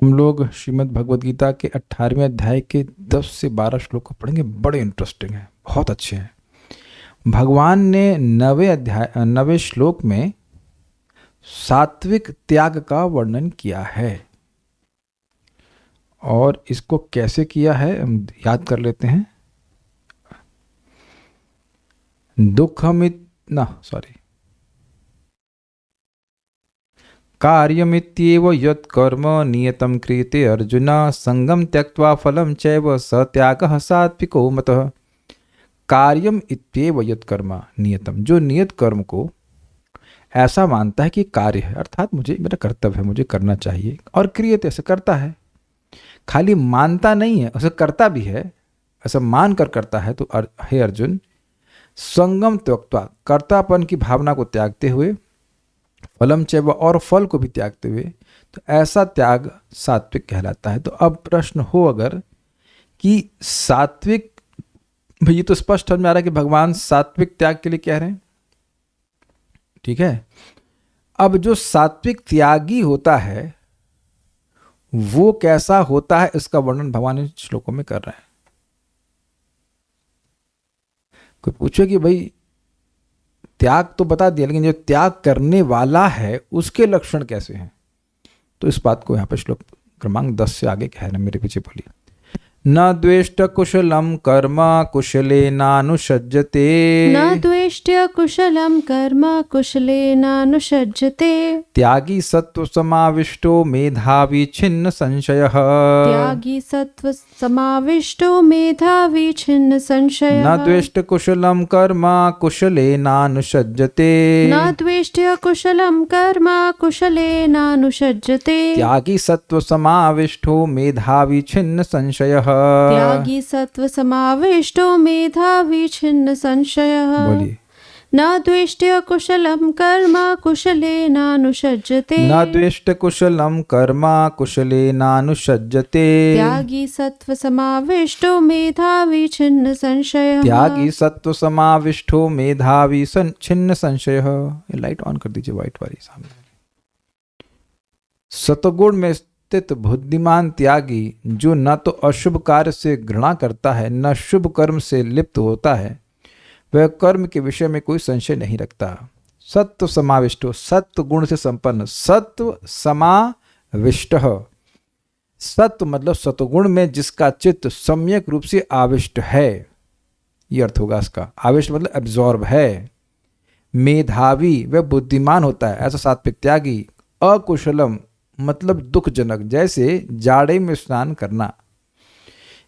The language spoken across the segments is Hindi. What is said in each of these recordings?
हम लोग श्रीमद् भगवद गीता के 18वें अध्याय के 10 से 12 श्लोक को पढ़ेंगे। बड़े इंटरेस्टिंग है, बहुत अच्छे हैं। भगवान ने 9वें श्लोक में सात्विक त्याग का वर्णन किया है, और इसको कैसे किया है हम याद कर लेते हैं। कार्यमित्येव यत्कर्म नियतं क्रियते अर्जुन संगम त्यक्त्वा फलं चैव स त्यागः सात्विको मतः। कार्यम इत्येव यत्कर्म नियतम, जो नियत कर्म को ऐसा मानता है कि कार्य है, अर्थात मुझे मेरा कर्तव्य है, मुझे करना चाहिए, और क्रियते ऐसे करता है। खाली मानता नहीं है, ऐसा करता भी है, ऐसा मान कर करता है। तो हे अर्जुन, संगम त्यक्त्वा, कर्तापन की भावना को त्यागते हुए, फलम चैव, और फल को भी त्यागते हुए, तो ऐसा त्याग सात्विक कहलाता है। तो अब प्रश्न हो अगर कि सात्विक, ये तो स्पष्ट समझ में आ रहा है कि भगवान सात्विक त्याग के लिए कह रहे हैं, ठीक है। अब जो सात्विक त्यागी होता है वो कैसा होता है, इसका वर्णन भगवान इन श्लोकों में कर रहे हैं। कोई पूछे कि भाई त्याग तो बता दिया, लेकिन जो त्याग करने वाला है उसके लक्षण कैसे हैं, तो इस बात को यहाँ पे श्लोक क्रमांक 10 से आगे कह रहे हैं, मेरे पीछे बोलिए। न द्वेष्ट कुशलम कर्म कुशलेनानुषज्यते, न द्वेष्ट्य कुशलं कर्म कुशलेनानुषज्यते, त्यागी सत्व समाविष्टो मेधावी छिन्न संशयः, त्यागी सत्व समाविष्टो मेधावी छिन्न संशयः। न द्वेष्ट कुशलम कर्म कुशलेनानुषज्यते, न द्वेष्ट्य कुशलं कर्म कुशलेनानुषज्यते, त्यागी सत्व समाविष्टो मेधावी छिन्न संशयः। त्यागी सत्व समाविष्टो मेधावी छिन्न संशयः। बोलिए। न द्वेष्ट्य कुशलं कर्म कुशलेनानुषज्यते, न द्वेष्ट कुशलम कर्म कुशलेनानुषज्यते, त्यागी सत्व समाविष्टो मेधावी छिन्न संशयः। त्यागी सत्व समाविष्टो मेधावी छिन्न संशयः। ये लाइट ऑन कर दीजिए, व्हाइट वाली सामने। सतगुण में स्थित बुद्धिमान त्यागी, जो न तो अशुभ कार्य से घृणा करता है, न शुभ कर्म से लिप्त होता है, वह कर्म के विषय में कोई संशय नहीं रखता। सत्व समाविष्टो, सत्व गुण से संपन्न, सत्व समाविष्ट, सत्व मतलब सतगुण में जिसका चित्त सम्यक रूप से आविष्ट है, ये अर्थ होगा इसका। आविष्ट मतलब एब्जॉर्ब है। मेधावी, वह बुद्धिमान होता है, ऐसा सात्विक त्यागी। अकुशलम मतलब दुखजनक, जैसे जाड़े में स्नान करना,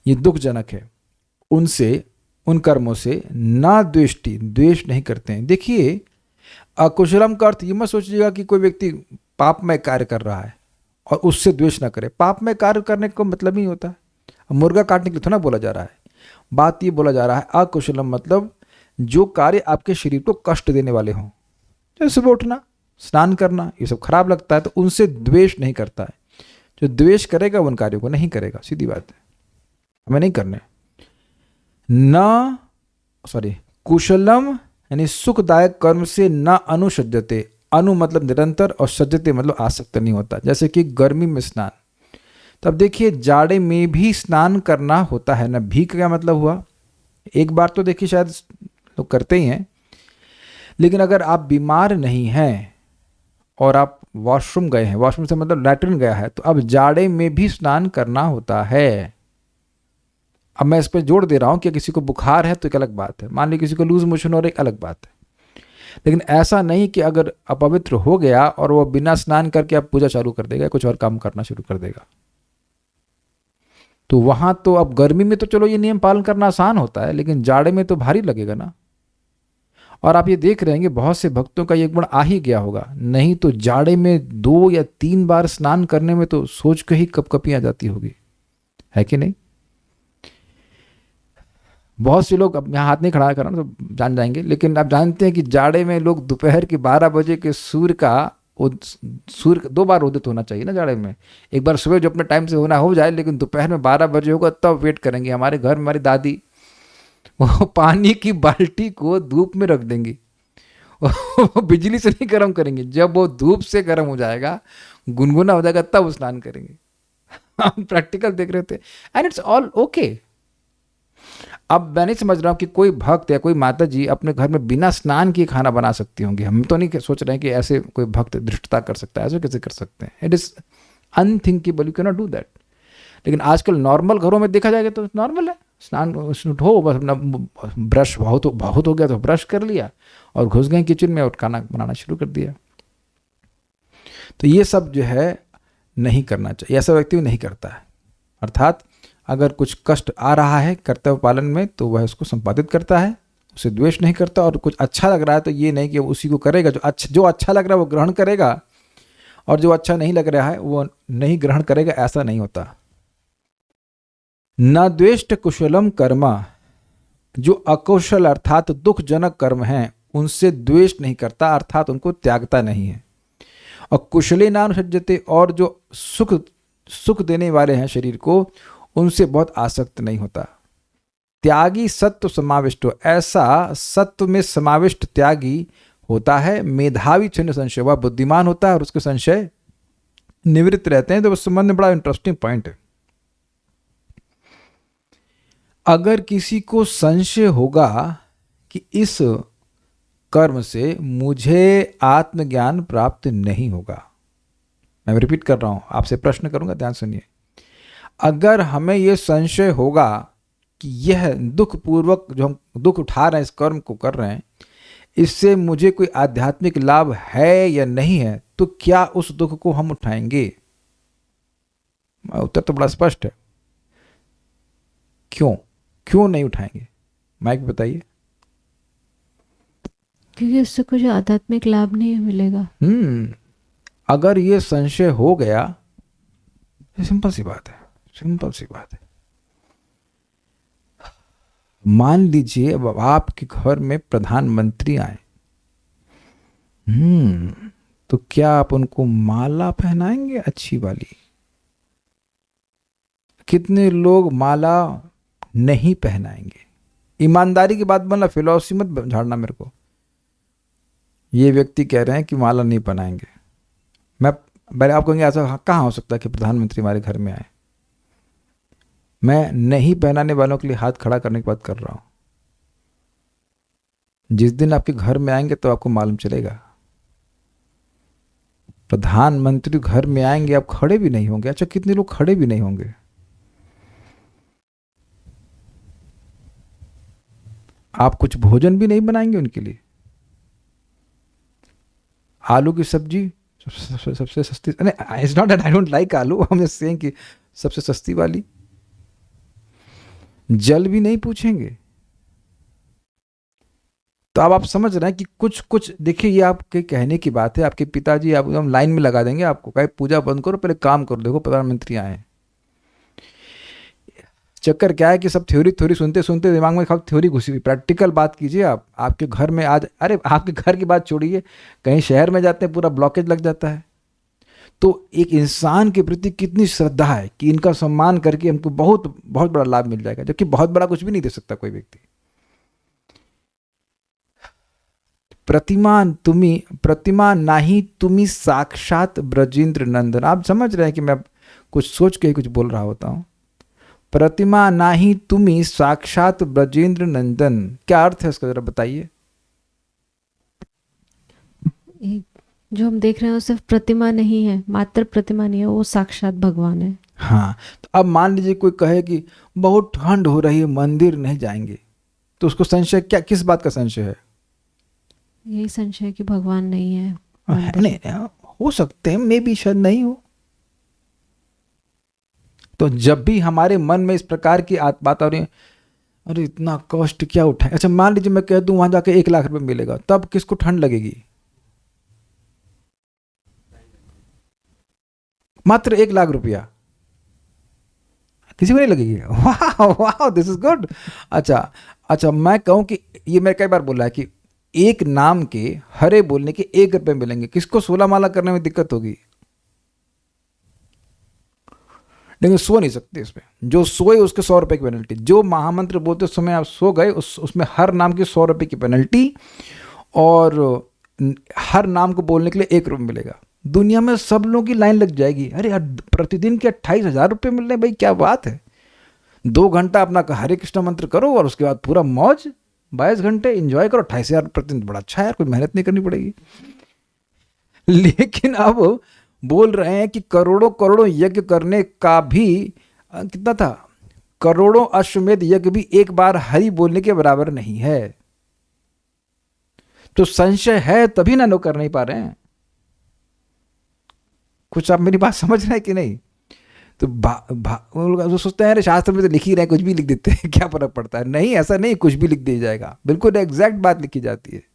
ये दुखजनक है। उनसे, उन कर्मों से ना द्वेष्टि, द्वेष नहीं करते हैं। देखिए, अकुशलम का अर्थ ये मत सोचिएगा कि कोई व्यक्ति पापमय कार्य कर रहा है और उससे द्वेष ना करे। पापमय कार्य करने का मतलब ही होता है। मुर्गा काटने के लिए थोड़ा बोला जा रहा है, बात ये बोला जा रहा है अकुशलम मतलब जो कार्य आपके शरीर को कष्ट देने वाले हों, जैसे सुबह उठना, स्नान करना, ये सब खराब लगता है, तो उनसे द्वेष नहीं करता है। जो द्वेष करेगा उन कार्यों को नहीं करेगा, सीधी बात है, हमें नहीं करने। कुशलम यानी सुखदायक कर्म से न अनुषज्यते, अनु मतलब निरंतर, और सज्जते मतलब आसक्त नहीं होता। जैसे कि गर्मी में स्नान, तब देखिए जाड़े में भी स्नान करना होता है ना। भी क्या मतलब हुआ, एक बार तो देखिए शायद लोग करते ही हैं, लेकिन अगर आप बीमार नहीं हैं और आप वॉशरूम गए हैं, वॉशरूम से मतलब लैट्रिन गया है, तो अब जाड़े में भी स्नान करना होता है। अब मैं इस पर जोड़ दे रहा हूं कि किसी को बुखार है तो एक अलग बात है, मान लीजिए किसी को लूज मोशन और एक अलग बात है, लेकिन ऐसा नहीं कि अगर अपवित्र हो गया और वो बिना स्नान करके अब पूजा चालू कर देगा, कुछ और काम करना शुरू कर देगा। तो वहां तो अब गर्मी में तो चलो ये नियम पालन करना आसान होता है, लेकिन जाड़े में तो भारी लगेगा ना। और आप ये देख रहे हैं बहुत से भक्तों का ये गुण आ ही गया होगा, नहीं तो जाड़े में 2 या 3 बार स्नान करने में तो सोच के ही कपकपी आ जाती होगी, है कि नहीं। बहुत से लोग, अब यहाँ हाथ नहीं खड़ा करना तो जान जाएंगे, लेकिन आप जानते हैं कि जाड़े में लोग दोपहर के 12 बजे के सूर्य का, सूर्य 2 बार उदित होना चाहिए ना जाड़े में। एक बार सुबह जो अपने टाइम से होना हो जाए, लेकिन दोपहर में 12 बजे होगा तब वेट करेंगे। हमारे घर में हमारी दादी वो पानी की बाल्टी को धूप में रख देंगी, वो बिजली से नहीं गर्म करेंगे, जब वो धूप से गर्म हो जाएगा, गुनगुना हो जाएगा, तब स्नान करेंगे। हम प्रैक्टिकल देख रहे थे एंड इट्स ऑल ओके। अब मैं नहीं समझ रहा हूँ कि कोई भक्त या कोई माता जी अपने घर में बिना स्नान किए खाना बना सकती होंगी। हम तो नहीं सोच रहे हैं कि ऐसे कोई भक्त धृष्टता कर सकता है, ऐसे कैसे कर सकते हैं? It is unthinkable, you can not do that. लेकिन आजकल नॉर्मल घरों में देखा जाएगा तो नॉर्मल है, स्नान उठो बस अपना ब्रश बहुत हो गया तो ब्रश कर लिया और घुस गए किचन में और खाना बनाना शुरू कर दिया। तो ये सब जो है नहीं करना चाहिए, ऐसा व्यक्ति नहीं करता है। अर्थात अगर कुछ कष्ट आ रहा है कर्तव्य पालन में तो वह उसको संपादित करता है, उसे द्वेष नहीं करता। और कुछ अच्छा लग रहा है तो ये नहीं कि उसी को करेगा, जो अच्छा लग रहा है वो ग्रहण करेगा और जो अच्छा नहीं लग रहा है वो नहीं ग्रहण करेगा, ऐसा नहीं होता। न द्वेष्ट कुशलम कर्मा, जो अकुशल अर्थात दुखजनक कर्म हैं उनसे द्वेष नहीं करता, अर्थात उनको त्यागता नहीं है। और कुशले नानुसज्जते, और जो सुख देने वाले हैं शरीर को उनसे बहुत आसक्त नहीं होता। त्यागी सत्व समाविष्ट, ऐसा सत्व में समाविष्ट त्यागी होता है। मेधावी छिन्न संशय, वह बुद्धिमान होता है और उसके संशय निवृत्त रहते हैं। तो उस संबंध में बड़ा इंटरेस्टिंग पॉइंट है। अगर किसी को संशय होगा कि इस कर्म से मुझे आत्मज्ञान प्राप्त नहीं होगा, मैं रिपीट कर रहा हूं, आपसे प्रश्न करूंगा, ध्यान सुनिए। अगर हमें यह संशय होगा कि यह दुखपूर्वक जो हम दुख उठा रहे हैं, इस कर्म को कर रहे हैं, इससे मुझे कोई आध्यात्मिक लाभ है या नहीं है, तो क्या उस दुख को हम उठाएंगे? उत्तर तो बड़ा स्पष्ट है, क्यों नहीं उठाएंगे? माइक बताइए। क्योंकि उससे कुछ आध्यात्मिक लाभ नहीं मिलेगा। अगर ये संशय हो गया, सिंपल सी बात है, सिंपल सी बात है। मान लीजिए अब आपके घर में प्रधानमंत्री आए, तो क्या आप उनको माला पहनाएंगे अच्छी वाली? कितने लोग माला नहीं पहनाएंगे? ईमानदारी की बात बोलना, फिलॉसफी मत झाड़ना मेरे को। ये व्यक्ति कह रहे हैं कि माला नहीं पहनाएंगे। मैं आप कहेंगे ऐसा कहाँ हो सकता है कि प्रधानमंत्री हमारे घर में आए? मैं नहीं पहनाने वालों के लिए हाथ खड़ा करने की बात कर रहा हूं। जिस दिन आपके घर में आएंगे तो आपको मालूम चलेगा। प्रधानमंत्री घर में आएंगे, आप खड़े भी नहीं होंगे। अच्छा, कितने लोग खड़े भी नहीं होंगे? आप कुछ भोजन भी नहीं बनाएंगे उनके लिए। आलू की सब्जी सबसे सस्ती, it's not that I don't like आलू, हम जस्ट सेइंग कि सबसे सस्ती वाली। जल भी नहीं पूछेंगे। तो अब आप समझ रहे हैं कि कुछ देखिए, ये आपके कहने की बात है। आपके पिताजी आप एकदम लाइन में लगा देंगे आपको, कहे पूजा बंद करो, पहले काम करो, देखो प्रधानमंत्री आए हैं। चक्कर क्या है कि सब थ्योरी सुनते सुनते दिमाग में खाली थ्योरी घुसी हुई। प्रैक्टिकल बात कीजिए आप। आपके घर में आज, अरे आपके घर की बात छोड़िए, कहीं शहर में जाते हैं पूरा ब्लॉकेज लग जाता है। तो एक इंसान के प्रति कितनी श्रद्धा है कि इनका सम्मान करके हमको बहुत बहुत बड़ा लाभ मिल जाएगा, जबकि बहुत बड़ा कुछ भी नहीं दे सकता कोई व्यक्ति। प्रतिमा नाही तुम्ही साक्षात ब्रजेंद्र नंदन। आप समझ रहे हैं कि मैं कुछ सोच के कुछ बोल रहा होता हूं। प्रतिमा नाही तुम्ही साक्षात ब्रजेंद्र नंदन, क्या अर्थ है इसका, जरा बताइए। जो हम देख रहे हैं वो सिर्फ प्रतिमा नहीं है, मात्र प्रतिमा नहीं है, वो साक्षात भगवान है। हाँ, तो अब मान लीजिए कोई कहे कि बहुत ठंड हो रही है, मंदिर नहीं जाएंगे, तो उसको संशय क्या, किस बात का संशय है? यही संशय कि भगवान नहीं है। नहीं, हो सकते हैं, मे बी शायद नहीं हो। तो जब भी हमारे मन में इस प्रकार की बात आ रही है, अरे इतना कष्ट क्या उठाए। अच्छा, मान लीजिए मैं कह दूं वहां जाके 1 लाख रुपए मिलेगा, तब किसको ठंड लगेगी? मात्र 1 लाख रुपया, किसी को नहीं लगेगी। वाह वाह, दिस इज गुड। अच्छा, मैं कहूं कि ये मैं कई बार बोला है कि एक नाम के हरे बोलने के 1 रुपए मिलेंगे, किसको 16 माला करने में दिक्कत होगी? लेकिन सो नहीं सकते इसमें। जो सोए उसके 100 रुपए की पेनल्टी। जो महामंत्र बोलते समय आप सो गए, उसमें हर नाम की 100 रुपए की पेनल्टी, और हर नाम को बोलने के लिए 1 रुपये मिलेगा। दुनिया में सब लोगों की लाइन लग जाएगी। अरे यार, प्रतिदिन के 28,000 रुपये मिल रहे हैं भाई, क्या बात है। 2 घंटा अपना हरे कृष्ण मंत्र करो और उसके बाद पूरा मौज, 22 घंटे एंजॉय करो। 28,000 प्रतिदिन, बड़ा अच्छा है यार, कोई मेहनत नहीं करनी पड़ेगी। लेकिन अब बोल रहे हैं कि करोड़ों करोड़ों यज्ञ करने का भी कितना था, करोड़ों अश्वमेध यज्ञ भी एक बार हरि बोलने के बराबर नहीं है। तो संशय है तभी ना लोग कर नहीं पा रहे हैं। कुछ आप मेरी बात समझ रहे हैं कि नहीं? तो वो लोग सोचते हैं अरे शास्त्र में तो लिख ही रहे हैं, कुछ भी लिख देते हैं, क्या फर्क पड़ता है। नहीं, ऐसा नहीं, कुछ भी लिख दिया जाएगा, बिल्कुल एग्जैक्ट बात लिखी जाती है।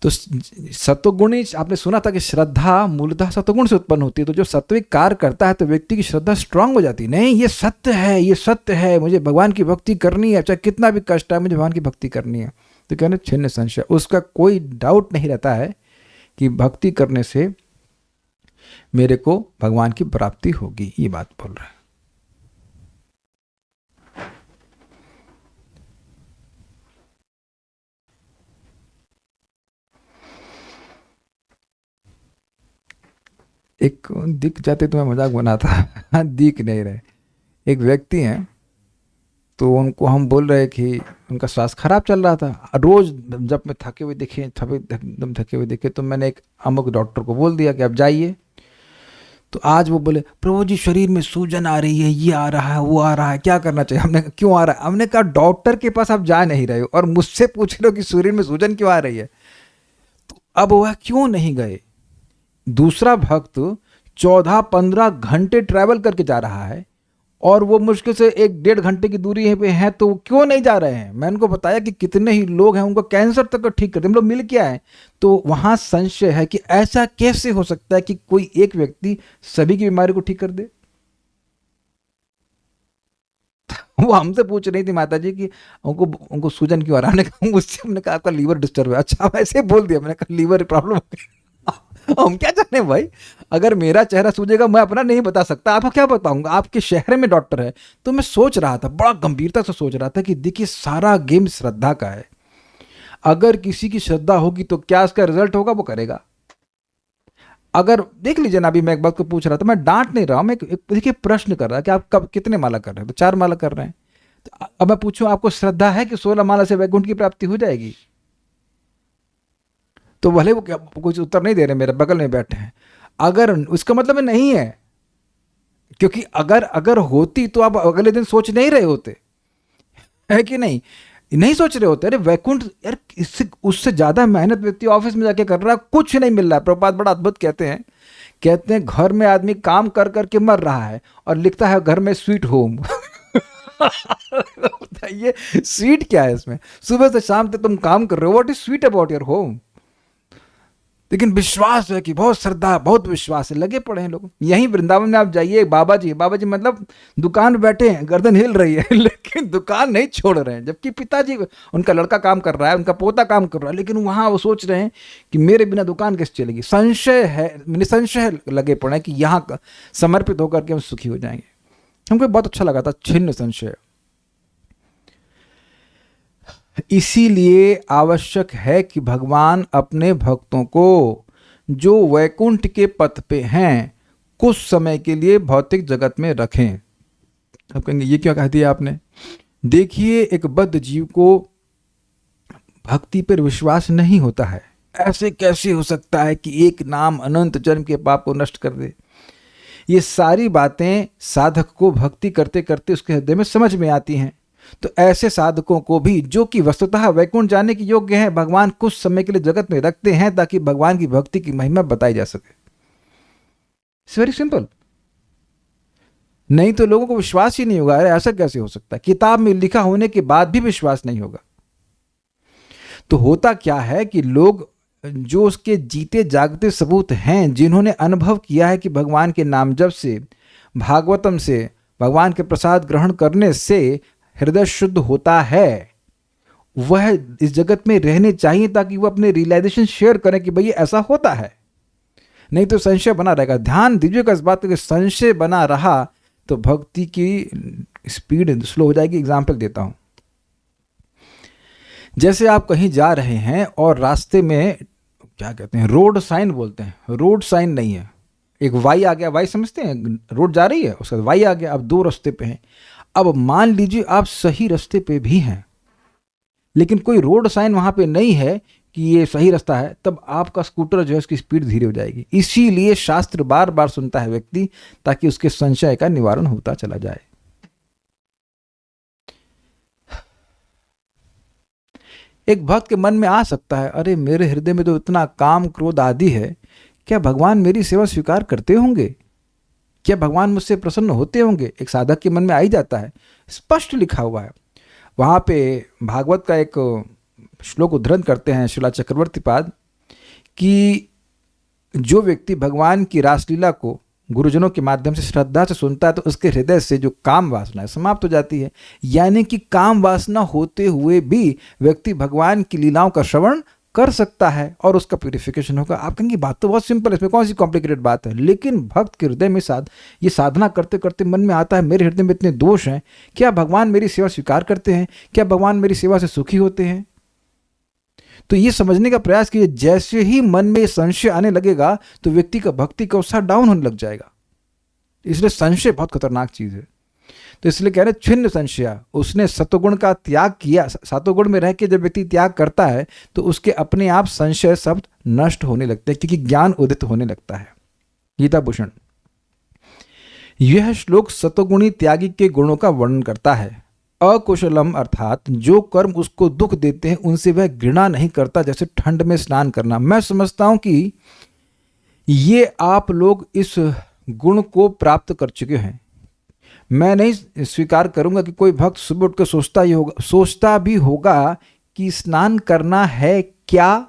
तो सत्वगुणी, आपने सुना था कि श्रद्धा मूलतः सत्वगुण से उत्पन्न होती है। तो जो सत्विक कार्य करता है तो व्यक्ति की श्रद्धा स्ट्रांग हो जाती है। नहीं, ये सत्य है, ये सत्य है, मुझे भगवान की भक्ति करनी है, चाहे कितना भी कष्ट है, मुझे भगवान की भक्ति करनी है। तो कहने छिन्न संशय, उसका कोई डाउट नहीं रहता है कि भक्ति करने से मेरे को भगवान की प्राप्ति होगी, ये बात बोल रहा है। एक दिख जाते तो मैं मजाक बनाता, दिख नहीं रहे। एक व्यक्ति हैं, तो उनको हम बोल रहे कि उनका स्वास्थ्य खराब चल रहा था। रोज जब मैं थके हुए दिखे, एकदम थके हुए दिखे, तो मैंने एक अमुक डॉक्टर को बोल दिया कि आप जाइए। तो आज वो बोले प्रभु जी शरीर में सूजन आ रही है, ये आ रहा है, वो आ रहा है, क्या करना चाहिए? हमने कहा क्यों आ रहा है? हमने कहा डॉक्टर के पास आप जा नहीं रहे हो और मुझसे पूछ रहे हो कि शरीर में सूजन क्यों आ रही है। तो अब वह क्यों नहीं गए? दूसरा भक्त 14-15 घंटे ट्रैवल करके जा रहा है और वो मुश्किल से 1-1.5 घंटे की दूरी पे है, तो क्यों नहीं जा रहे हैं? मैं उनको बताया कि कितने ही लोग हैं उनको कैंसर तक का ठीक करते, हम लोग मिल के आए। तो वहां संशय है कि ऐसा कैसे हो सकता है कि कोई एक व्यक्ति सभी की बीमारी को ठीक कर दे। वो हमसे पूछ रही थी माता जी कि उनको सूजन क्यों आ रहा है। मुझसे हमने कहा आपका लीवर डिस्टर्ब है। अच्छा, वैसे बोल दिया, मैंने कहा लीवर प्रॉब्लम हो गई। हम क्या जाने भाई, अगर मेरा चेहरा सूजेगा मैं अपना नहीं बता सकता, आपको क्या बताऊंगा? आपके शहर में डॉक्टर है। तो मैं सोच रहा था, बड़ा गंभीरता से सोच रहा था कि देखिए सारा गेम श्रद्धा का है। अगर किसी की श्रद्धा होगी तो क्या उसका रिजल्ट होगा, वो करेगा। अगर देख लीजिए ना, अभी मैं एक बात को पूछ रहा था, मैं डांट नहीं रहा हूं, मैं देखिए प्रश्न कर रहा कि आप कब कितने माला कर रहे हैं? तो 4 माला कर रहे हैं। तो अब मैं पूछूं आपको श्रद्धा है कि 16 माला से वैकुंठ की प्राप्ति हो जाएगी? तो भले वो कुछ उत्तर नहीं दे रहे, मेरे बगल में बैठे हैं। अगर उसका मतलब नहीं है, क्योंकि अगर अगर होती तो आप अगले दिन सोच नहीं रहे होते, है कि नहीं? नहीं सोच रहे होते अरे वैकुंठ यार, इससे उससे ज्यादा मेहनत व्यक्ति ऑफिस में जाके कर रहा है, कुछ नहीं मिल रहा है। प्रभुपाद बड़ा अद्भुत कहते हैं घर में आदमी काम कर करके मर रहा है और लिखता है घर में स्वीट होम। ये स्वीट क्या है इसमें? सुबह से शाम तक तुम काम कर रहे हो, what is sweet about your home? लेकिन विश्वास है कि बहुत श्रद्धा, बहुत विश्वास है, लगे पड़े हैं लोग। यहीं वृंदावन में आप जाइए, बाबा जी मतलब दुकान बैठे हैं, गर्दन हिल रही है, लेकिन दुकान नहीं छोड़ रहे हैं। जबकि पिताजी, उनका लड़का काम कर रहा है, उनका पोता काम कर रहा है, लेकिन वहां वो सोच रहे हैं कि मेरे बिना दुकान कैसे चलेगी। संशय है, निसंशय लगे पड़े हैं कि यहाँ समर्पित होकर के हम सुखी हो जाएंगे। हमको बहुत अच्छा लगा था, छिन्न संशय। इसीलिए आवश्यक है कि भगवान अपने भक्तों को जो वैकुंठ के पथ पे हैं कुछ समय के लिए भौतिक जगत में रखें। अब कहेंगे ये क्या कह दिया आपने? देखिए, एक बद्ध जीव को भक्ति पर विश्वास नहीं होता है। ऐसे कैसे हो सकता है कि एक नाम अनंत जन्म के पाप को नष्ट कर दे? ये सारी बातें साधक को भक्ति करते करते उसके हृदय में समझ में आती हैं। तो ऐसे साधकों को भी, जो कि वस्तुतः वैकुंठ जाने के योग्य हैं, भगवान कुछ समय के लिए जगत में रखते हैं ताकि भगवान की भक्ति की महिमा बताई जा सके। It's very simple. नहीं तो लोगों को विश्वास ही नहीं होगा। अरे ऐसा कैसे हो सकता है? किताब में लिखा होने के बाद भी विश्वास नहीं होगा। तो होता क्या है कि लोग जो उसके जीते जागते सबूत हैं, जिन्होंने अनुभव किया है कि भगवान के नाम जप से, भागवतम से, भगवान के प्रसाद ग्रहण करने से हृदय शुद्ध होता है, वह इस जगत में रहने चाहिए ताकि वह अपने रियलाइजेशन शेयर करें कि भई ऐसा होता है। नहीं तो संशय बना रहेगा। ध्यान दीजिएगा इस बात पर, संशय बना रहा तो भक्ति की स्पीड स्लो हो जाएगी। एग्जाम्पल देता हूं, जैसे आप कहीं जा रहे हैं और रास्ते में क्या कहते हैं, रोड साइन बोलते हैं, रोड साइन नहीं है। एक वाई आ गया, वाई समझते हैं, रोड जा रही है उसके बाद वाई आ गया, अब दो रास्ते पे हैं। अब मान लीजिए आप सही रास्ते पे भी हैं लेकिन कोई रोड साइन वहां पे नहीं है कि ये सही रास्ता है, तब आपका स्कूटर जो है उसकी स्पीड धीरे हो जाएगी। इसीलिए शास्त्र बार बार सुनता है व्यक्ति ताकि उसके संशय का निवारण होता चला जाए। एक भक्त के मन में आ सकता है, अरे मेरे हृदय में तो इतना काम क्रोध आदि है, क्या भगवान मेरी सेवा स्वीकार करते होंगे, क्या भगवान मुझसे प्रसन्न होते होंगे। एक साधक के मन में आ ही जाता है। स्पष्ट लिखा हुआ है वहाँ पे, भागवत का एक श्लोक उद्धरण करते हैं शिला चक्रवर्ती पाद कि जो व्यक्ति भगवान की रासलीला को गुरुजनों के माध्यम से श्रद्धा से सुनता है तो उसके हृदय से जो काम वासना है समाप्त हो जाती है। यानी कि काम वासना होते हुए भी व्यक्ति भगवान की लीलाओं का श्रवण कर सकता है और उसका प्यूरिफिकेशन होगा। आप कहेंगे बात तो बहुत सिंपल है, इसमें कौन सी कॉम्प्लिकेटेड बात है। लेकिन भक्त के हृदय में ये साधना करते करते मन में आता है, मेरे हृदय में इतने दोष हैं, क्या भगवान मेरी सेवा स्वीकार करते हैं, क्या भगवान मेरी सेवा से सुखी होते हैं। तो ये समझने का प्रयास कीजिए। जैसे ही मन में संशय आने लगेगा तो व्यक्ति का भक्ति का उत्साह डाउन होने लग जाएगा। इसलिए संशय बहुत खतरनाक चीज है। तो इसलिए कह रहे छिन्न संशया, उसने सत्वगुण का त्याग किया। सत्वगुण में रह के जब व्यक्ति त्याग करता है तो उसके अपने आप संशय शब्द नष्ट होने लगते हैं क्योंकि ज्ञान उदित होने लगता है। गीता भूषण, यह श्लोक सत्वगुणी त्यागी के गुणों का वर्णन करता है। अकुशलम अर्थात जो कर्म उसको दुख देते हैं उनसे वह घृणा नहीं करता, जैसे ठंड में स्नान करना। मैं समझता हूं कि ये आप लोग इस गुण को प्राप्त कर चुके हैं। मैं नहीं स्वीकार करूंगा कि कोई भक्त सुबह उठ कर सोचता भी होगा कि स्नान करना है क्या।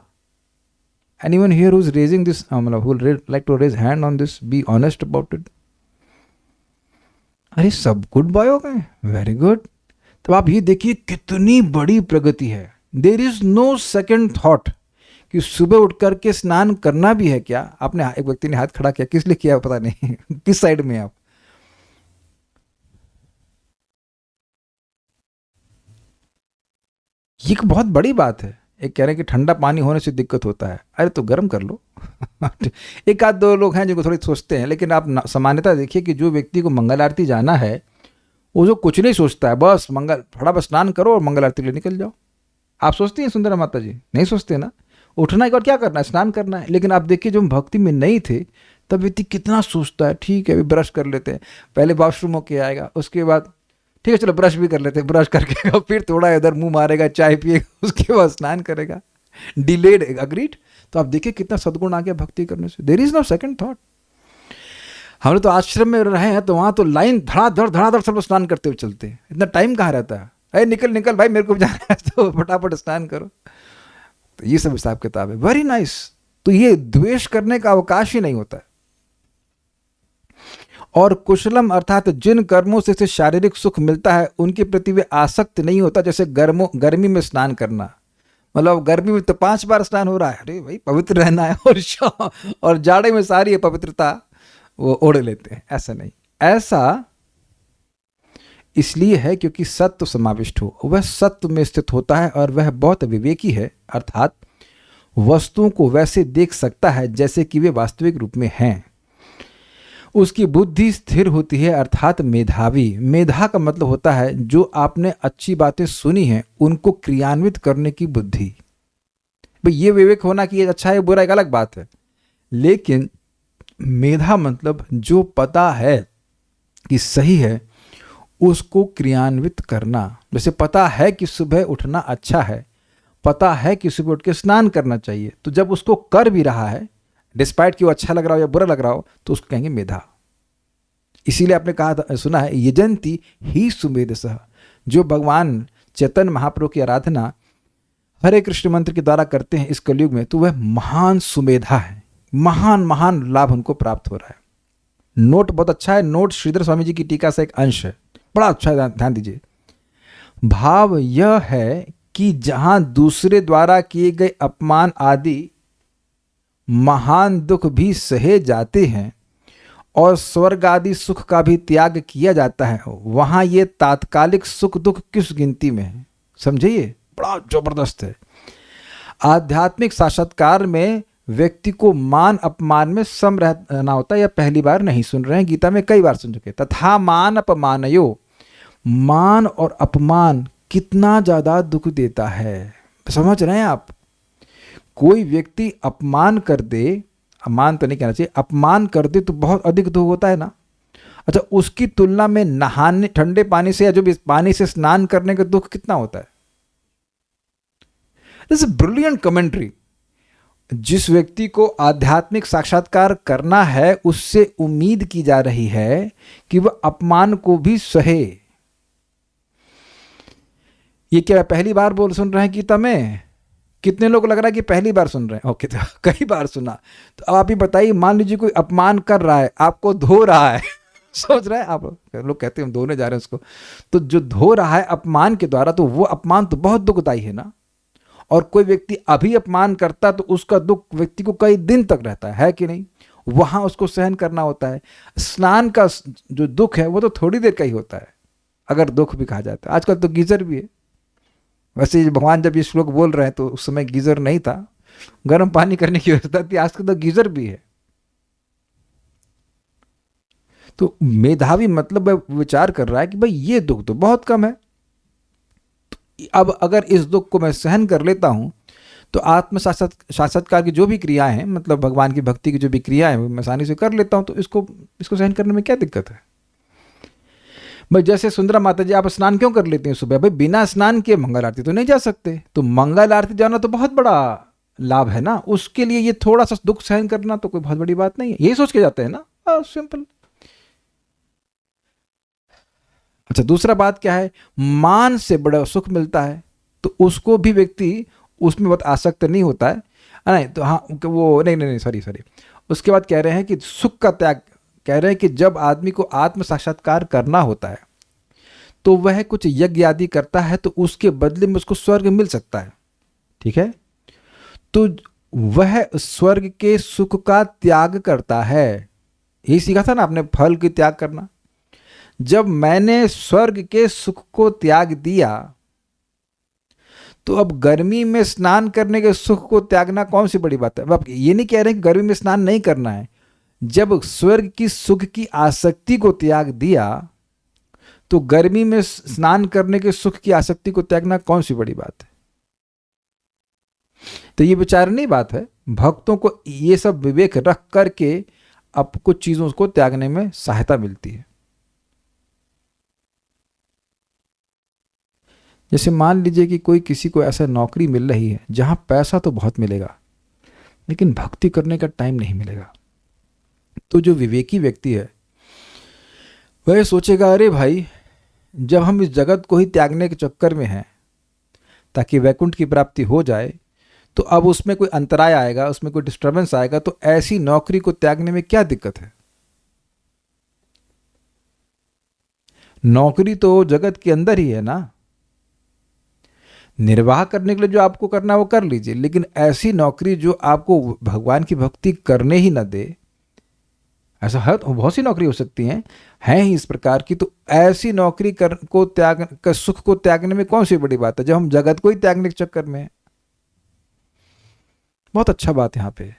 Anyone here who is raising this, मतलब who would like to raise hand on this, be honest about it. अरे सब गुड बॉय हो गए, वेरी गुड। तो आप ये देखिए कितनी बड़ी प्रगति है। There is no second thought कि सुबह उठ करके स्नान करना भी है क्या। आपने, एक व्यक्ति ने हाथ खड़ा किया, किस लिए किया पता नहीं किस साइड में आप। ये एक बहुत बड़ी बात है। एक कह रहे हैं कि ठंडा पानी होने से दिक्कत होता है, अरे तो गर्म कर लो एक आध दो लोग हैं जिनको थोड़ी सोचते हैं, लेकिन आप सामान्यता देखिए कि जो व्यक्ति को मंगल आरती जाना है वो जो कुछ नहीं सोचता है, बस फटाफट स्नान करो और मंगल आरती के लिए निकल जाओ। आप सोचती हैं सुंदरा माता जी? नहीं सोचते ना। उठना एक और क्या करना है, स्नान करना है। लेकिन आप देखिए जो हम भक्ति में नहीं थे तब व्यक्ति कितना सोचता है, ठीक है अभी ब्रश कर लेते हैं, पहले वॉशरूम होके आएगा, उसके बाद ठीक है चलो ब्रश भी कर लेते हैं, ब्रश करके फिर थोड़ा इधर मुंह मारेगा, चाय पिएगा, उसके बाद स्नान करेगा। Delayed, agreed. तो आप देखिए कितना सद्गुण आ गया भक्ति करने से। There is no second thought. हम लोग तो आश्रम में रहे हैं तो वहां तो लाइन धड़ाधड़ सब लोग स्नान करते हुए चलते हैं। इतना टाइम कहाँ रहता है, अरे निकल निकल भाई मेरे को भी जाना है तो फटाफट स्नान करो। तो ये सब हिसाब किताब है। Very nice. तो ये द्वेष करने का अवकाश ही नहीं होता है। और कुशलम अर्थात जिन कर्मों से शारीरिक सुख मिलता है उनके प्रति वे आसक्त नहीं होता। जैसे गर्मी में स्नान करना, मतलब गर्मी में तो 5 बार स्नान हो रहा है, अरे भाई पवित्र रहना है, और जाड़े में सारी पवित्रता वो ओढ़ लेते हैं। ऐसा नहीं, ऐसा इसलिए है क्योंकि सत्व समाविष्ट हो, वह सत्व में स्थित होता है और वह बहुत विवेकी है, अर्थात वस्तुओं को वैसे देख सकता है जैसे कि वे वास्तविक रूप में हैं। उसकी बुद्धि स्थिर होती है, अर्थात मेधावी। मेधा का मतलब होता है जो आपने अच्छी बातें सुनी हैं उनको क्रियान्वित करने की बुद्धि। भाई ये विवेक होना कि ये अच्छा है बुरा एक अलग बात है, लेकिन मेधा मतलब जो पता है कि सही है उसको क्रियान्वित करना। जैसे पता है कि सुबह उठना अच्छा है, पता है कि सुबह उठ के स्नान करना चाहिए, तो जब उसको कर भी रहा है डिस्पाइट कि वो अच्छा लग रहा हो या बुरा लग रहा हो तो उसको कहेंगे मेधा। इसीलिए आपने कहा था, सुना है, यजंती ही सुमेधसः। जो भगवान चैतन्य महाप्रभु की आराधना हरे कृष्ण मंत्र के द्वारा करते हैं इस कलयुग में, तो वह महान सुमेधा है। महान महान लाभ उनको प्राप्त हो रहा है। नोट बहुत अच्छा है, नोट श्रीधर स्वामी जी की टीका से एक अंश है, बड़ा अच्छा है, ध्यान दीजिए। भाव यह है कि जहां दूसरे द्वारा किए गए अपमान आदि महान दुख भी सहे जाते हैं और स्वर्ग आदि सुख का भी त्याग किया जाता है, वहां ये तात्कालिक सुख दुख किस गिनती में है। समझिए, बड़ा जबरदस्त है। आध्यात्मिक साक्षात्कार में व्यक्ति को मान अपमान में सम रहना होता है, या पहली बार नहीं सुन रहे हैं, गीता में कई बार सुन चुके। तथा मान अपमानयो, मान और अपमान कितना ज़्यादा दुख देता है, समझ रहे हैं आप? कोई व्यक्ति अपमान कर दे, अपमान तो नहीं कहना चाहिए, अपमान कर दे तो बहुत अधिक दुख होता है ना। अच्छा, उसकी तुलना में नहाने, ठंडे पानी से या जो भी पानी से स्नान करने का दुख कितना होता है। This is brilliant commentary. जिस व्यक्ति को आध्यात्मिक साक्षात्कार करना है उससे उम्मीद की जा रही है कि वह अपमान को भी सहे। ये क्या पहली बार बोल सुन रहे हैं गीता में? कितने लोग लग रहा है कि पहली बार सुन रहे हैं? ओके, तो कई बार सुना। तो अब आप ही बताइए, मान लीजिए कोई अपमान कर रहा है, आपको धो रहा है सोच रहे हैं आप, लोग कहते हैं हम धोने जा रहे हैं उसको, तो जो धो रहा है अपमान के द्वारा, तो वो अपमान तो बहुत दुखदाई है ना। और कोई व्यक्ति अभी अपमान करता तो उसका दुख व्यक्ति को कई दिन तक रहता है कि नहीं? वहां उसको सहन करना होता है। स्नान का जो दुख है वो तो थोड़ी देर का ही होता है, अगर दुख भी कहा जाता है। आजकल तो गीजर भी है। वैसे भगवान जब ये श्लोक बोल रहे हैं तो उस समय गीजर नहीं था, गर्म पानी करने की व्यवस्था थी। आजकल तो गीजर भी है। तो मेधावी मतलब विचार कर रहा है कि भाई ये दुख तो बहुत कम है, अब अगर इस दुख को मैं सहन कर लेता हूं तो आत्म साक्षात्कार की जो भी क्रियाएं हैं, मतलब भगवान की भक्ति की जो भी क्रियाएं हैं, मैं आसानी से कर लेता हूं, तो इसको सहन करने में क्या दिक्कत है? भाई जैसे सुंदरा माता जी, आप स्नान क्यों कर लेते हैं सुबह? भाई बिना स्नान किए मंगल आरती तो नहीं जा सकते, तो मंगल आरती जाना तो बहुत बड़ा लाभ है ना। उसके लिए ये थोड़ा सा दुख सहन करना तो कोई बहुत बड़ी बात नहीं है, यही सोच के जाते हैं ना, सिंपल। अच्छा, दूसरा बात क्या है? मान से बड़ा सुख मिलता है तो उसको भी व्यक्ति उसमें बहुत आसक्त नहीं होता है। नहीं तो हाँ, वो नहीं, सॉरी। उसके बाद कह रहे हैं कि सुख का त्याग, कह रहे हैं कि जब आदमी को आत्म साक्षात्कार करना होता है तो वह कुछ यज्ञ आदि करता है तो उसके बदले में उसको स्वर्ग मिल सकता है, ठीक है? तो वह स्वर्ग के सुख का त्याग करता है। यही सीखा था ना आपने, फल की त्याग करना। जब मैंने स्वर्ग के सुख को त्याग दिया तो अब गर्मी में स्नान करने के सुख को त्यागना कौन सी बड़ी बात है? अब आप ये नहीं कह रहे कि गर्मी में स्नान नहीं करना है। जब स्वर्ग की सुख की आसक्ति को त्याग दिया तो गर्मी में स्नान करने के सुख की आसक्ति को त्यागना कौन सी बड़ी बात है? तो ये विचारनीय बात है। भक्तों को ये सब विवेक रख करके अब कुछ चीजों को त्यागने में सहायता मिलती है। जैसे मान लीजिए कि कोई किसी को ऐसा नौकरी मिल रही है जहां पैसा तो बहुत मिलेगा लेकिन भक्ति करने का टाइम नहीं मिलेगा, तो जो विवेकी व्यक्ति है वह सोचेगा, अरे भाई जब हम इस जगत को ही त्यागने के चक्कर में हैं ताकि वैकुंठ की प्राप्ति हो जाए, तो अब उसमें कोई अंतराय आएगा, उसमें कोई डिस्टर्बेंस आएगा, तो ऐसी नौकरी को त्यागने में क्या दिक्कत है? नौकरी तो जगत के अंदर ही है ना, निर्वाह करने के लिए जो आपको करना है वो कर लीजिए, लेकिन ऐसी नौकरी जो आपको भगवान की भक्ति करने ही ना दे, ऐसा है तो बहुत सी नौकरी हो सकती हैं ही इस प्रकार की। तो ऐसी नौकरी को त्याग कर सुख को त्यागने में कौन सी बड़ी बात है जब हम जगत को ही त्यागने के चक्कर में हैं? बहुत अच्छा बात यहाँ पे।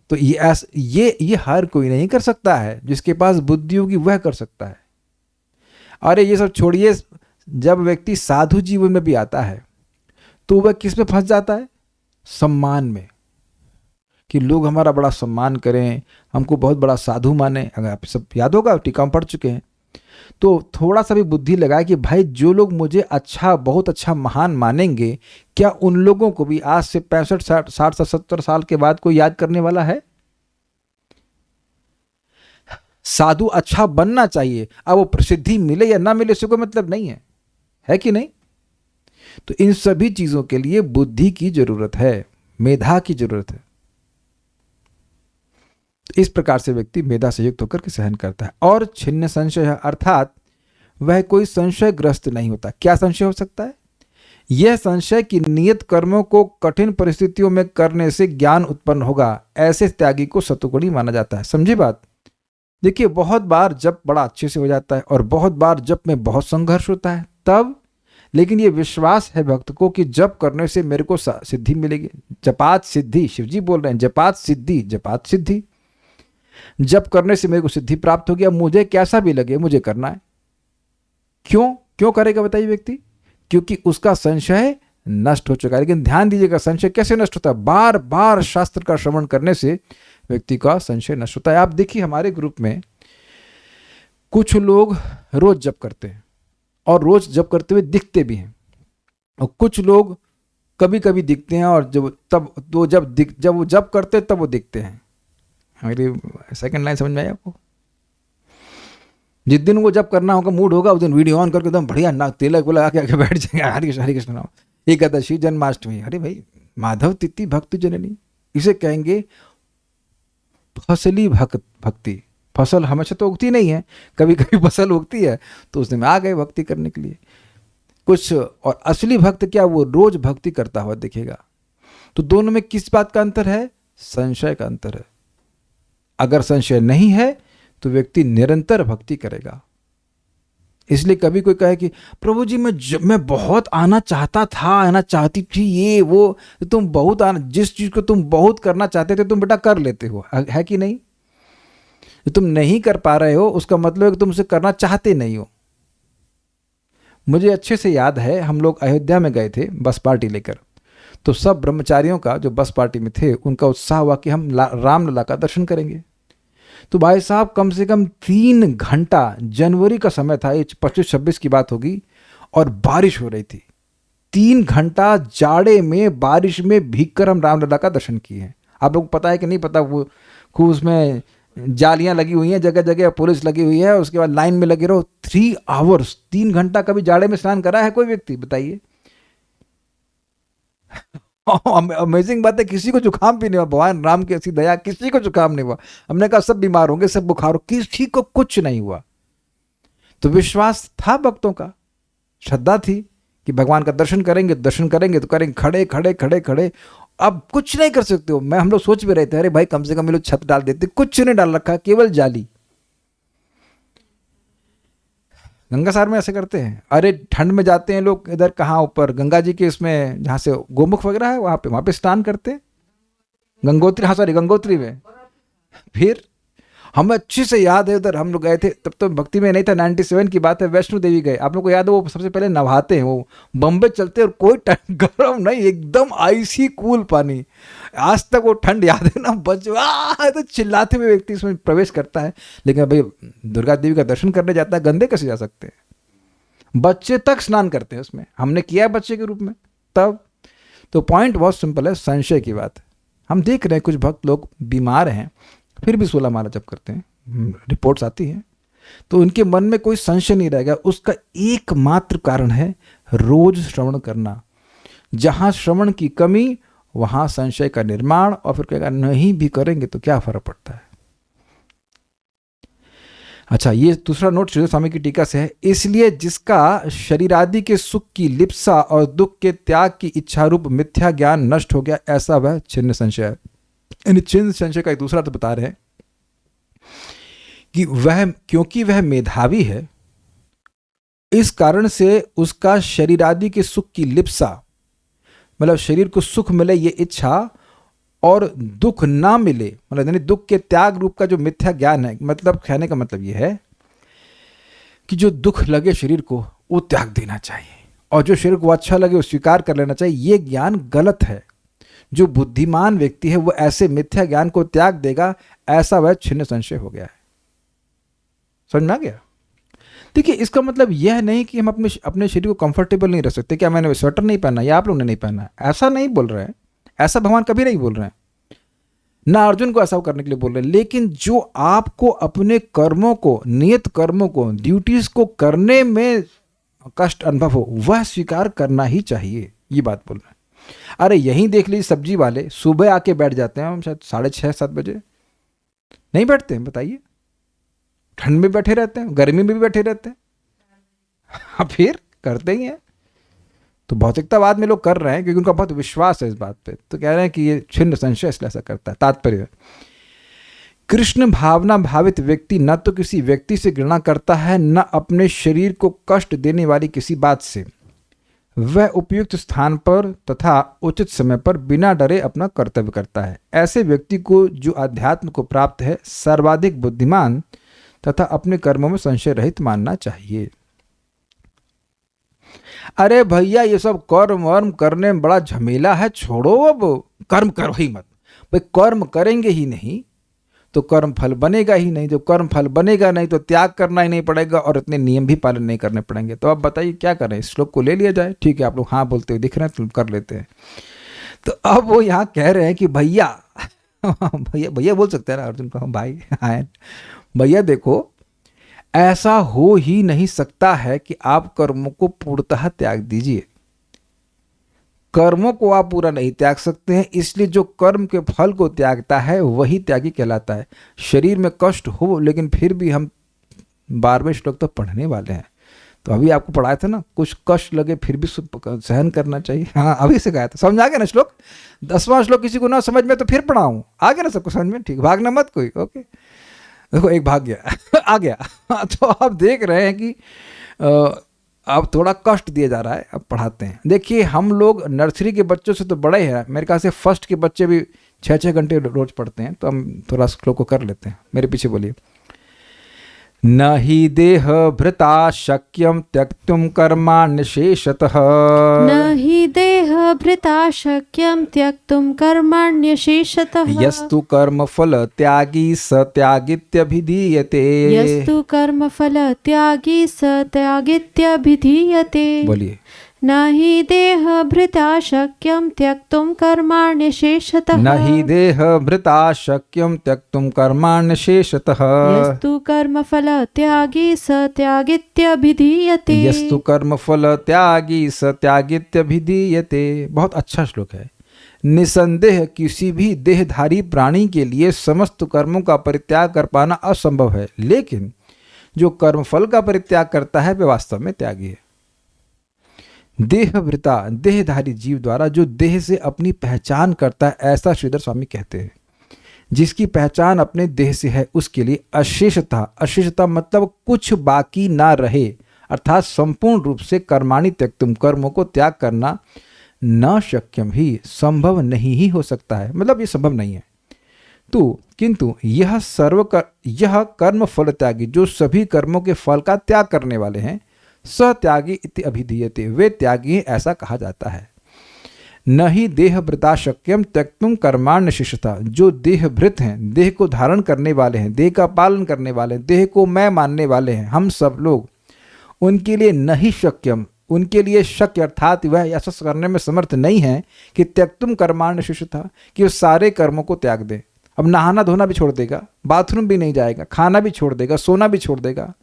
तो ये हर कोई नहीं कर सकता है, जिसके पास बुद्धि होगी वह कर सकता है। अरे ये सब छोड़िए, जब व्यक्ति साधु जीवन में भी आता है तो वह किस में फंस जाता है? सम्मान में, कि लोग हमारा बड़ा सम्मान करें, हमको बहुत बड़ा साधु माने। अगर आप सब याद होगा, टीका में पढ़ चुके हैं, तो थोड़ा सा भी बुद्धि लगाए कि भाई जो लोग मुझे अच्छा, बहुत अच्छा, महान मानेंगे, क्या उन लोगों को भी आज से 65, 60, 70 साल के बाद कोई याद करने वाला है? साधु अच्छा बनना चाहिए, अब वो प्रसिद्धि मिले या ना मिले उससे कोई मतलब नहीं है कि नहीं? तो इन सभी चीजों के लिए बुद्धि की जरूरत है, मेधा की जरूरत है। इस प्रकार से व्यक्ति मेधा से युक्त होकर के सहन करता है। और छिन्न संशय, अर्थात वह कोई संशयग्रस्त नहीं होता। क्या संशय हो सकता है? यह संशय कि नियत कर्मों को कठिन परिस्थितियों में करने से ज्ञान उत्पन्न होगा, ऐसे त्यागी को सतुगुणी माना जाता है। समझी बात? देखिए, बहुत बार जप बड़ा अच्छे से हो जाता है और बहुत बार जप में बहुत संघर्ष होता है, तब लेकिन ये विश्वास है भक्त को कि जप करने से मेरे को सिद्धि मिलेगी। जपात सिद्धि, शिव जी बोल रहे हैं, जपात सिद्धि, जपात सिद्धि। जप करने से मेरे को सिद्धि प्राप्त हो गया, मुझे कैसा भी लगे मुझे करना है। क्यों क्यों करेगा बताइए व्यक्ति? क्योंकि उसका संशय नष्ट हो चुका है। लेकिन ध्यान दीजिएगा, संशय कैसे नष्ट होता है? बार बार शास्त्र का श्रवण करने से व्यक्ति का संशय नष्ट होता है। आप देखिए हमारे ग्रुप में कुछ लोग रोज जप करते हैं और रोज जप करते हुए दिखते भी हैं, और कुछ लोग कभी कभी दिखते हैं और जब वो जप करते हैं तब वो दिखते हैं। मेरी सेकंड लाइन समझ में आई आपको? जिस दिन वो जब करना होगा, मूड होगा, उस दिन वीडियो ऑन करके एकदम बढ़िया नाक तिलक लगा के आके बैठ जाएंगे, हरे कृष्ण नाम, एकादशी, जन्माष्टमी। अरे भाई, माधव तिथि भक्त जननी, इसे कहेंगे फसली भक्ति। फसल हमेशा तो उगती नहीं है, कभी कभी फसल उगती है, तो उस दिन आ गए भक्ति करने के लिए कुछ। और असली भक्त क्या, वो रोज भक्ति करता हुआ दिखेगा। तो दोनों में किस बात का अंतर है? संशय का अंतर है। अगर संशय नहीं है तो व्यक्ति निरंतर भक्ति करेगा। इसलिए कभी कोई कहे कि प्रभु जी मैं बहुत आना चाहता था, आना चाहती थी, ये वो, तो तुम बहुत आना, जिस चीज को तुम बहुत करना चाहते थे तुम बेटा कर लेते हो, है कि नहीं? जो तुम नहीं कर पा रहे हो उसका मतलब है कि तुम उसे करना चाहते नहीं हो। मुझे अच्छे से याद है, हम लोग अयोध्या में गए थे बस पार्टी लेकर, तो सब ब्रह्मचारियों का जो बस पार्टी में थे उनका उत्साह हुआ कि हम रामलला का दर्शन करेंगे। तो भाई साहब कम से कम 3 घंटा, जनवरी का समय था, ये 25-26 की बात होगी, और बारिश हो रही थी। 3 घंटा जाड़े में बारिश में भीगकर हम रामलला का दर्शन किए हैं। आप लोग पता है कि नहीं पता, वो खूब उसमें जालियां लगी हुई हैं, जगह जगह पुलिस लगी हुई है, उसके बाद लाइन में लगे रहो 3 आवर्स, 3 घंटा। कभी जाड़े में स्नान करा है कोई व्यक्ति? बताइए। अमेजिंग बात है, किसी को जुकाम भी नहीं हुआ, भगवान राम की ऐसी दया, किसी को जुकाम नहीं हुआ। हमने कहा सब बीमार होंगे, सब बुखार हो, किसी को कुछ नहीं हुआ। तो विश्वास था भक्तों का, श्रद्धा थी कि भगवान का दर्शन करेंगे तो करेंगे, खड़े खड़े खड़े खड़े। अब कुछ नहीं कर सकते हो। हम लोग सोच भी रहे थे, अरे भाई कम से कम ये लोग छत डाल देते, कुछ नहीं डाल रखा, केवल जाली। गंगा सागर में ऐसे करते हैं। अरे ठंड में जाते हैं लोग इधर, कहाँ ऊपर गंगा जी के इसमें जहाँ से गोमुख वगैरह है वहाँ पे स्नान करते हैं, गंगोत्री, हाँ सॉरी गंगोत्री में। फिर हमें अच्छे से याद है, उधर हम लोग गए थे, तब तो भक्ति में नहीं था, 97 की बात है, वैष्णो देवी गए। आप लोग को याद है, वो सबसे पहले नहाते हैं, वो बम्बे चलते हैं और कोई गर्म नहीं, एकदम आइसी कूल पानी। आज तक वो ठंड याद है ना, बचवा तो चिल्लाते हुए व्यक्ति इसमें प्रवेश करता है। लेकिन भाई दुर्गा देवी का दर्शन करने जाता है, गंदे कैसे जा सकते हैं? बच्चे तक स्नान करते हैं उसमें, हमने किया है बच्चे के रूप में तब। तो पॉइंट बहुत सिंपल है, संशय की बात। हम देख रहे हैं कुछ भक्त लोग बीमार हैं फिर भी 16 माला जप करते हैं, रिपोर्ट्स आती हैं, तो उनके मन में कोई संशय नहीं रहेगा। उसका एकमात्र कारण है रोज श्रवण करना। जहां श्रवण की कमी वहां संशय का निर्माण, और फिर कहेगा नहीं भी करेंगे तो क्या फर्क पड़ता है। अच्छा, ये दूसरा नोट श्री स्वामी की टीका से है। इसलिए जिसका शरीर आदि के सुख की लिप्सा और दुख के त्याग की इच्छा रूप मिथ्या ज्ञान नष्ट हो गया, ऐसा वह छिन्न संशय है। इन छिन्न संशय का एक दूसरा तो बता रहे हैं कि वह, क्योंकि वह मेधावी है, इस कारण से उसका शरीर आदि के सुख की लिप्सा, मतलब शरीर को सुख मिले ये इच्छा, और दुख ना मिले, मतलब यानी दुख के त्याग रूप का जो मिथ्या ज्ञान है, मतलब कहने का मतलब ये है कि जो दुख लगे शरीर को वो त्याग देना चाहिए, और जो शरीर को अच्छा लगे वो स्वीकार कर लेना चाहिए। ये ज्ञान गलत है। जो बुद्धिमान व्यक्ति है वो ऐसे मिथ्या ज्ञान को त्याग देगा, ऐसा वह छिन्न संशय हो गया है। समझ में आ गया? देखिए, इसका मतलब यह नहीं कि हम अपने शरीर को कंफर्टेबल नहीं रह सकते। क्या मैंने स्वेटर नहीं पहना या आप लोगों ने नहीं पहना, ऐसा नहीं बोल रहे हैं, ऐसा भगवान कभी नहीं बोल रहे हैं, ना अर्जुन को ऐसा करने के लिए बोल रहे हैं। लेकिन जो आपको अपने कर्मों को, नियत कर्मों को, ड्यूटीज को करने में कष्ट अनुभव हो, वह स्वीकार करना ही चाहिए, ये बात बोल रहे हैं। अरे यहीं देख लीजिए, सब्जी वाले सुबह आके बैठ जाते हैं, हम शायद 6:30-7 बजे नहीं बैठते हैं, बताइए। ठंड में बैठे रहते हैं, गर्मी में भी बैठे रहते हैं, फिर करते ही हैं। तो भौतिकतावाद में लोग कर रहे हैं क्योंकि उनका बहुत विश्वास है इस बात पे, तो कह रहे हैं कि ये छिन्न संशय इसलिए ऐसा करता है। तात्पर्य, कृष्ण भावना भावित व्यक्ति न तो किसी व्यक्ति से घृणा करता है, न अपने शरीर को कष्ट देने वाली किसी बात से। वह उपयुक्त स्थान पर तथा उचित समय पर बिना डरे अपना कर्तव्य करता है। ऐसे व्यक्ति को जो अध्यात्म को प्राप्त है सर्वाधिक बुद्धिमान तथा अपने कर्मों में संशय रहित मानना चाहिए। अरे भैया ये सब कर्म वर्म करने में बड़ा झमेला है, छोड़ो, अब कर्म करो ही मत। भाई कर्म करेंगे ही नहीं तो कर्म फल बनेगा ही नहीं, जो कर्म फल बनेगा नहीं तो त्याग करना ही नहीं पड़ेगा और इतने नियम भी पालन नहीं करने पड़ेंगे। तो अब बताइए क्या करें, इस श्लोक को ले लिया जाए? ठीक है, आप लोग हाँ बोलते हुए दिख रहे हैं, तुम कर लेते हैं। तो अब वो यहाँ कह रहे हैं कि भैया भैया भैया बोल सकते हैं ना अर्जुन को, भाई आए भैया देखो, ऐसा हो ही नहीं सकता है कि आप कर्मों को पूर्णतः त्याग दीजिए। कर्मों को आप पूरा नहीं त्याग सकते हैं, इसलिए जो कर्म के फल को त्यागता है वही त्यागी कहलाता है। शरीर में कष्ट हो लेकिन फिर भी हम 12वें श्लोक तो पढ़ने वाले हैं, तो अभी आपको पढ़ाया था ना, कुछ कष्ट लगे फिर भी सहन करना चाहिए। हाँ अभी से कहा था, समझ आ गया ना श्लोक? 10वां श्लोक किसी को ना समझ में तो फिर पढ़ाऊँ, आ गया ना सबको समझ में? ठीक, भागना मत कोई। ओके, देखो एक भाग गया आ गया। तो आप देख रहे हैं कि अब थोड़ा कष्ट दिया जा रहा है, अब पढ़ाते हैं। देखिए हम लोग नर्सरी के बच्चों से तो बड़े हैं, मेरे ख्याल से फर्स्ट के बच्चे भी 6-6 घंटे रोज पढ़ते हैं, तो हम थोड़ा श्लोक को कर लेते हैं। मेरे पीछे बोलिए। न हि देह भृता शक्यम त्यक्तुम कर्माण्यशेषतः, न हि देह भृता शक्यम त्यक्तुम कर्माण्यशेषतः, यस्तु कर्म फल त्यागी स त्यागित्यभिधीयते। यस्तु कर्म फल त्यागी स त्यागित्यभिधीयते। बोलिए। न हि देह भृता शक्यम त्यक्तुम कर्माण्यशेषतः, न हि देह भृता शक्यम त्यक्तुम कर्माण्यशेषतः, यस्तु कर्म फल त्यागी स त्यागित्यभिधीयते। यस्तु कर्म फल त्यागी स त्यागित्यभिधीयते। बहुत अच्छा श्लोक है। निसंदेह किसी भी देहधारी प्राणी के लिए समस्त कर्मों का परित्याग कर पाना असंभव है, लेकिन जो कर्मफल का परित्याग करता है वह वास्तव में त्यागी है। देहभृता देहधारी जीव द्वारा जो देह से अपनी पहचान करता है, ऐसा श्रीधर स्वामी कहते हैं। जिसकी पहचान अपने देह से है उसके लिए अशेषता, अशेषता मतलब कुछ बाकी ना रहे, अर्थात संपूर्ण रूप से कर्माणि त्यक्तुम, कर्मों को त्याग करना न शक्यम ही, संभव नहीं ही हो सकता है, मतलब ये संभव नहीं है। तो किंतु यह कर्म फल त्यागी, जो सभी कर्मों के फल का त्याग करने वाले हैं, सत्यागी इति अभिधीयते, वे त्यागी हैं ऐसा कहा जाता है। न ही देहभृता शक्यम त्यक्तुम कर्माण्यशेषतः, जो देहभृत हैं, देह को धारण करने वाले हैं, देह का पालन करने वाले हैं, देह को मैं मानने वाले हैं, हम सब लोग, उनके लिए नहीं शक्यम, उनके लिए शक्य अर्थात वह ऐसा करने में समर्थ नहीं है कि त्यक्तुम कर्माण्यशेषतः, कि वो सारे कर्मों को त्याग दे। अब नहाना धोना भी छोड़ देगा, बाथरूम भी नहीं जाएगा, खाना भी छोड़ देगा, सोना भी छोड़ देगा,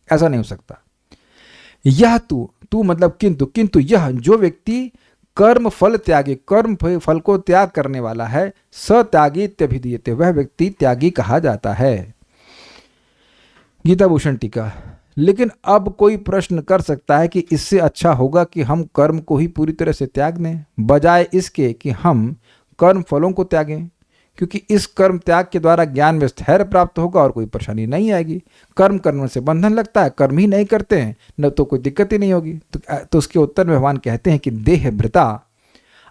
ऐसा नहीं हो सकता। यह तू मतलब किंतु यह जो व्यक्ति कर्म फल त्यागी, कर्म फल को त्याग करने वाला है, सत्यागी इत्यभिधीयते, वह व्यक्ति त्यागी कहा जाता है। गीता भूषण टीका। लेकिन अब कोई प्रश्न कर सकता है कि इससे अच्छा होगा कि हम कर्म को ही पूरी तरह से त्याग दें, बजाय इसके कि हम कर्म फलों को त्यागें, क्योंकि इस कर्म त्याग के द्वारा ज्ञान में स्थैर्य प्राप्त होगा और कोई परेशानी नहीं आएगी। कर्म करने से बंधन लगता है, कर्म ही नहीं करते हैं न तो कोई दिक्कत ही नहीं होगी। तो उसके उत्तर में भगवान कहते हैं कि देह भृता,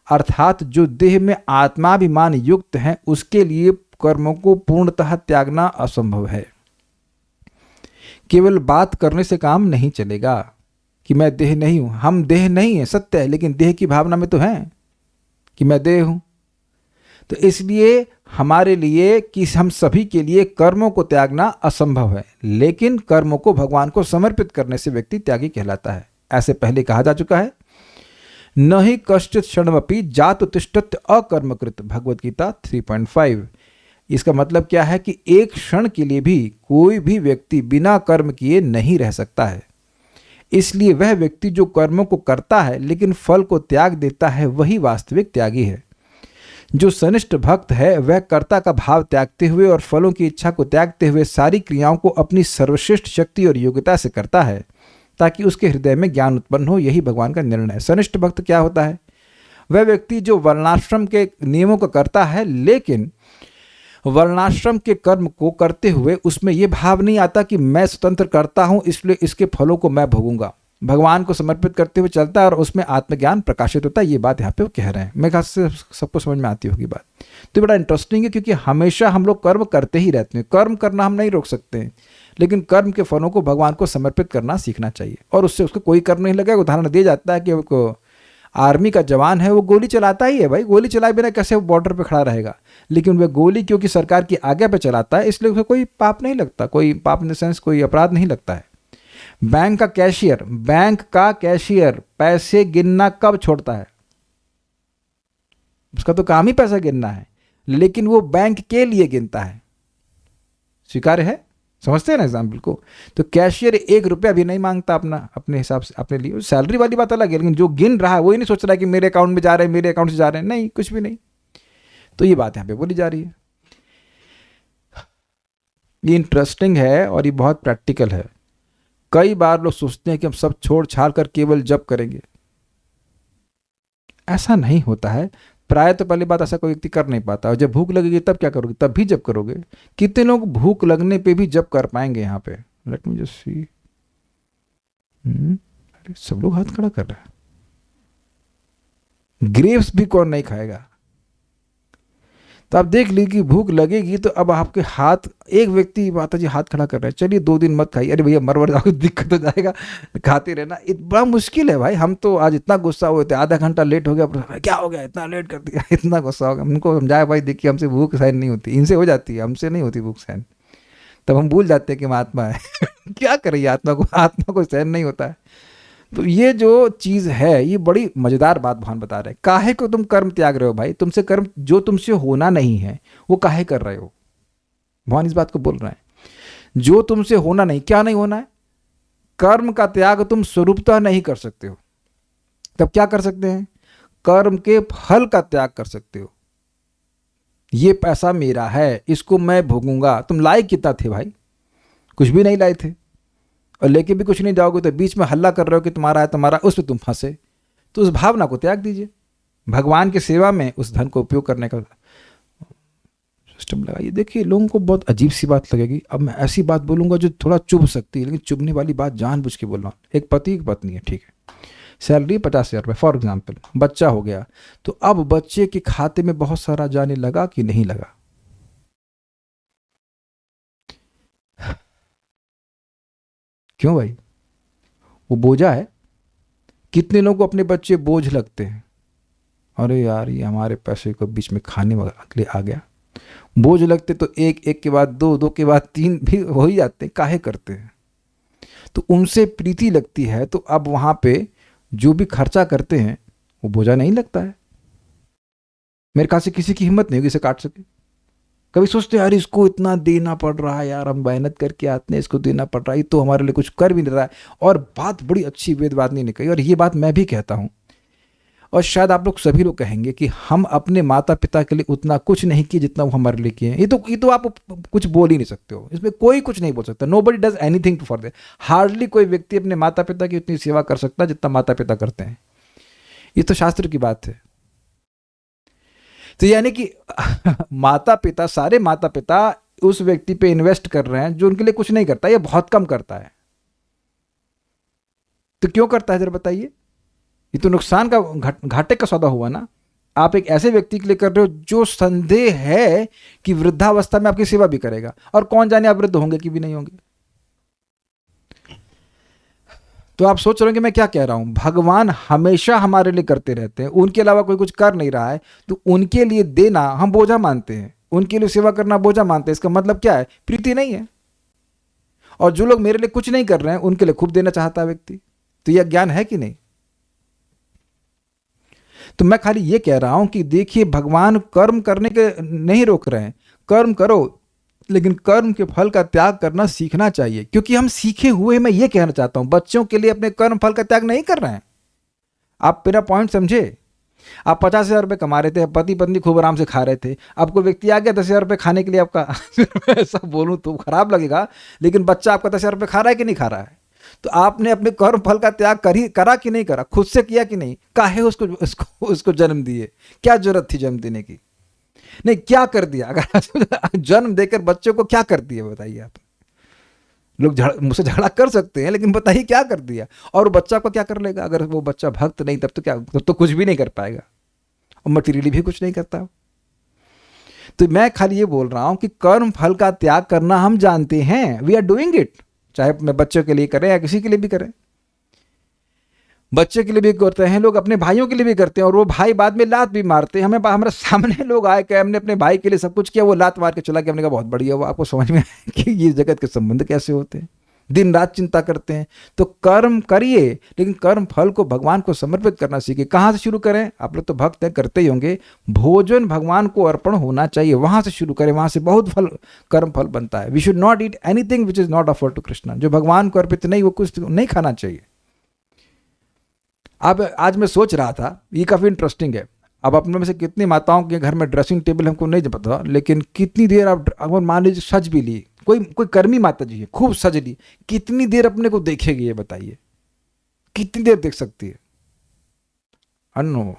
अर्थात जो देह में आत्माभिमान युक्त हैं, उसके लिए कर्मों को पूर्णतः त्यागना असंभव है। केवल बात करने से काम नहीं चलेगा कि मैं देह नहीं हूं। हम देह नहीं है, सत्य है, लेकिन देह की भावना में तो है कि मैं देह हूं। तो इसलिए हमारे लिए कि हम सभी के लिए कर्मों को त्यागना असंभव है, लेकिन कर्मों को भगवान को समर्पित करने से व्यक्ति त्यागी कहलाता है। ऐसे पहले कहा जा चुका है, न ही कश्चित क्षणमपि जातु तिष्ठत् अकर्मकृत, भगवद गीता 3.5। इसका मतलब क्या है कि एक क्षण के लिए भी कोई भी व्यक्ति बिना कर्म किए नहीं रह सकता है। इसलिए वह व्यक्ति जो कर्मों को करता है लेकिन फल को त्याग देता है, वही वास्तविक त्यागी है। जो सनिष्ठ भक्त है वह कर्ता का भाव त्यागते हुए और फलों की इच्छा को त्यागते हुए सारी क्रियाओं को अपनी सर्वश्रेष्ठ शक्ति और योग्यता से करता है, ताकि उसके हृदय में ज्ञान उत्पन्न हो। यही भगवान का निर्णय है। सनिष्ठ भक्त क्या होता है? वह व्यक्ति जो वर्णाश्रम के नियमों का करता है, लेकिन वर्णाश्रम के कर्म को करते हुए उसमें यह भाव नहीं आता कि मैं स्वतंत्र करता हूं इसलिए इसके फलों को मैं भोगूंगा। भगवान को समर्पित करते हुए चलता है और उसमें आत्मज्ञान प्रकाशित होता है। ये बात यहाँ पे वो कह रहे हैं। मेरे ख्याल से सबको समझ में आती होगी बात। तो बड़ा इंटरेस्टिंग है, क्योंकि हमेशा हम लोग कर्म करते ही रहते हैं। कर्म करना हम नहीं रोक सकते हैं, लेकिन कर्म के फलों को भगवान को समर्पित करना सीखना चाहिए, और उससे उसको कोई कर्म नहीं लगेगा। उदाहरण दिया जाता है कि वो आर्मी का जवान है, वो गोली चलाता ही है भाई, गोली चलाए बिना कैसे वो बॉर्डर पे खड़ा रहेगा, लेकिन वह गोली क्योंकि सरकार की आज्ञा पे चलाता है, इसलिए उसे कोई पाप नहीं लगता, कोई पाप इन द सेंस कोई अपराध नहीं लगता है। बैंक का कैशियर पैसे गिनना कब छोड़ता है? उसका तो काम ही पैसा गिनना है, लेकिन वो बैंक के लिए गिनता है। स्वीकार्य है? समझते हैं ना एग्जाम्पल को? तो कैशियर 1 रुपया भी नहीं मांगता अपने हिसाब से अपने लिए। सैलरी वाली बात अलग है, लेकिन जो गिन रहा है वो ही नहीं सोच रहा है कि मेरे अकाउंट में जा रहे हैं, मेरे अकाउंट से जा रहे हैं, नहीं, कुछ भी नहीं। तो ये बात यहाँ पे बोली जा रही है। ये इंटरेस्टिंग है और ये बहुत प्रैक्टिकल है। कई बार लोग सोचते हैं कि हम सब छोड़ छाड़ कर केवल जप करेंगे। ऐसा नहीं होता है। प्राय तो पहली बात ऐसा कोई व्यक्ति कर नहीं पाता, और जब भूख लगेगी तब क्या करोगे? तब भी जप करोगे। कितने लोग भूख लगने पे भी जप कर पाएंगे? यहाँ पे लेट मी जस्ट सी। अरे सब लोग हाथ खड़ा कर रहे हैं। ग्रेप्स भी कौन नहीं खाएगा? तो आप देख लीजिए कि भूख लगेगी तो अब आपके हाथ, एक व्यक्ति माता जी हाथ खड़ा कर रहे हैं, चलिए 2 दिन मत खाइए, अरे भैया मरवर जाओगे, दिक्कत हो जाएगा, खाते रहना। बड़ा मुश्किल है भाई। हम तो आज इतना गुस्सा हुए थे, आधा घंटा लेट हो गया, क्या हो गया, इतना लेट कर दिया, इतना गुस्सा हो गया। उनको समझाया भाई देखिए हमसे भूख सहन नहीं होती, इनसे हो जाती है, हमसे नहीं होती भूख सहन। तब हम भूल जाते हैं कि हम आत्मा है। क्या करें, आत्मा को सहन नहीं होता है। तो ये जो चीज़ है, ये बड़ी मज़ेदार बात भगवान बता रहे हैं। काहे को तुम कर्म त्याग रहे हो भाई? तुमसे कर्म जो तुमसे होना नहीं है वो काहे कर रहे हो? भगवान इस बात को बोल रहे हैं। जो तुमसे होना नहीं, क्या नहीं होना है? कर्म का त्याग तुम स्वरूपतः नहीं कर सकते हो। तब क्या कर सकते हैं? कर्म के फल का त्याग कर सकते हो। ये पैसा मेरा है, इसको मैं भोगूंगा। तुम लाए कितना थे भाई? कुछ भी नहीं लाए थे, और लेके भी कुछ नहीं जाओगे, तो बीच में हल्ला कर रहे हो कि तुम्हारा है तुम्हारा, उस पर तुम फंसे। तो उस भावना को त्याग दीजिए। भगवान की सेवा में उस धन को उपयोग करने का सिस्टम लगाइए। देखिए लोगों को बहुत अजीब सी बात लगेगी। अब मैं ऐसी बात बोलूंगा जो थोड़ा चुभ सकती है, लेकिन चुभने वाली बात जानबूझ के बोल रहा हूँ। एक पति एक पत्नी है, ठीक है, सैलरी 50,000 रुपये फॉर एग्जाम्पल, बच्चा हो गया, तो अब बच्चे के खाते में बहुत सारा जाने लगा कि नहीं लगा? क्यों भाई? वो बोझा है। कितने लोगों को अपने बच्चे बोझ लगते हैं? अरे यार ये हमारे पैसे को बीच में खाने वाले आ गया। बोझ लगते तो एक के बाद 2, 2 के बाद 3 भी हो ही जाते हैं। काहे करते हैं? तो उनसे प्रीति लगती है, तो अब वहां पे जो भी खर्चा करते हैं वो बोझा नहीं लगता है। मेरे ख्याल से किसी की हिम्मत नहीं होगी इसे काट सके। कभी सोचते हैं यार इसको इतना देना पड़ रहा है, यार हम मेहनत करके आते हैं, इसको देना पड़ रहा है, ये तो हमारे लिए कुछ कर भी नहीं रहा है। और बात बड़ी अच्छी वेदवादिनी ने कही, और ये बात मैं भी कहता हूँ, और शायद आप लोग सभी लोग कहेंगे कि हम अपने माता पिता के लिए उतना कुछ नहीं किए जितना वो हमारे लिए किए हैं। ये तो आप कुछ बोल ही नहीं सकते हो, इसमें कोई कुछ नहीं बोल सकता। Nobody does anything for them. Hardly कोई व्यक्ति अपने माता पिता की उतनी सेवा कर सकता जितना माता पिता करते हैं। ये तो शास्त्र की बात है। तो यानी कि माता पिता, सारे माता पिता उस व्यक्ति पे इन्वेस्ट कर रहे हैं जो उनके लिए कुछ नहीं करता, ये बहुत कम करता है। तो क्यों करता है जरा बताइए? ये तो नुकसान का, घाटे का सौदा हुआ ना। आप एक ऐसे व्यक्ति के लिए कर रहे हो जो संदेह है कि वृद्धावस्था में आपकी सेवा भी करेगा, और कौन जाने आप वृद्ध होंगे कि भी नहीं होंगे। तो आप सोच रहे हो कि मैं क्या कह रहा हूं? भगवान हमेशा हमारे लिए करते रहते हैं, उनके अलावा कोई कुछ कर नहीं रहा है, तो उनके लिए देना हम बोझा मानते हैं, उनके लिए सेवा करना बोझा मानते हैं। इसका मतलब क्या है? प्रीति नहीं है। और जो लोग मेरे लिए कुछ नहीं कर रहे हैं उनके लिए खूब देना चाहता है व्यक्ति। तो यह ज्ञान है कि नहीं? तो मैं खाली ये कह रहा हूं कि देखिए भगवान कर्म करने के नहीं रोक रहे हैं, कर्म करो, लेकिन कर्म के फल का त्याग करना सीखना चाहिए। क्योंकि हम सीखे हुए, मैं ये कहना चाहता हूं, बच्चों के लिए अपने कर्म फल का त्याग नहीं कर रहे हैं। आप मेरा पॉइंट समझे? आप 50,000 रुपये कमा रहे थे, पति पत्नी खूब आराम से खा रहे थे, आपको व्यक्ति आ गया 10,000 रुपये खाने के लिए आपका। ऐसा बोलूं तो खराब लगेगा, लेकिन बच्चा आपका 10,000 रुपये खा रहा है कि नहीं खा रहा है? तो आपने अपने कर्म फल का त्याग करा कि नहीं करा? खुद से किया कि नहीं? काहे उसको जन्म दिए? क्या जरूरत थी जन्म देने की? नहीं, क्या कर दिया? अगर जन्म देकर बच्चों को क्या कर दिया बताइए आप? लोग मुझसे झगड़ा कर सकते हैं, लेकिन बताइए क्या कर दिया। और बच्चा को क्या कर लेगा? अगर वो बच्चा भक्त नहीं तब तो क्या, तब तो कुछ भी नहीं कर पाएगा, और मटीरियली भी कुछ नहीं करता। तो मैं खाली ये बोल रहा हूं कि कर्म फल का त्याग करना हम जानते हैं, वी आर डूइंग इट, चाहे अपने बच्चों के लिए करें या किसी के लिए भी करें। बच्चे के लिए भी करते हैं लोग, अपने भाइयों के लिए भी करते हैं, और वो भाई बाद में लात भी मारते हैं। हमारे सामने लोग आए कि हमने अपने भाई के लिए सब कुछ किया, वो लात मार के चला गया। हमने कहा बहुत बढ़िया, वो आपको समझ में आया कि ये जगत के संबंध कैसे होते हैं, दिन रात चिंता करते हैं। तो कर्म करिए, लेकिन कर्म फल को भगवान को समर्पित करना सीखिए। कहाँ से शुरू करें? आप लोग तो भक्त हैं, करते ही होंगे। भोजन भगवान को अर्पण होना चाहिए, वहां से शुरू करें, वहां से बहुत फल, कर्म फल बनता है। We should not eat anything which is not offered to Krishna. जो भगवान को अर्पित नहीं, वो कुछ नहीं खाना चाहिए। अब आज मैं सोच रहा था, ये काफ़ी इंटरेस्टिंग है। अब अपने में से कितनी माताओं के घर में ड्रेसिंग टेबल हमको नहीं पता, लेकिन कितनी देर आप अगर मान लीजिए सज भी ली, कोई कर्मी माता जी है, खूब सज ली, कितनी देर अपने को देखेगी? ये बताइए, कितनी देर देख सकती है? अनो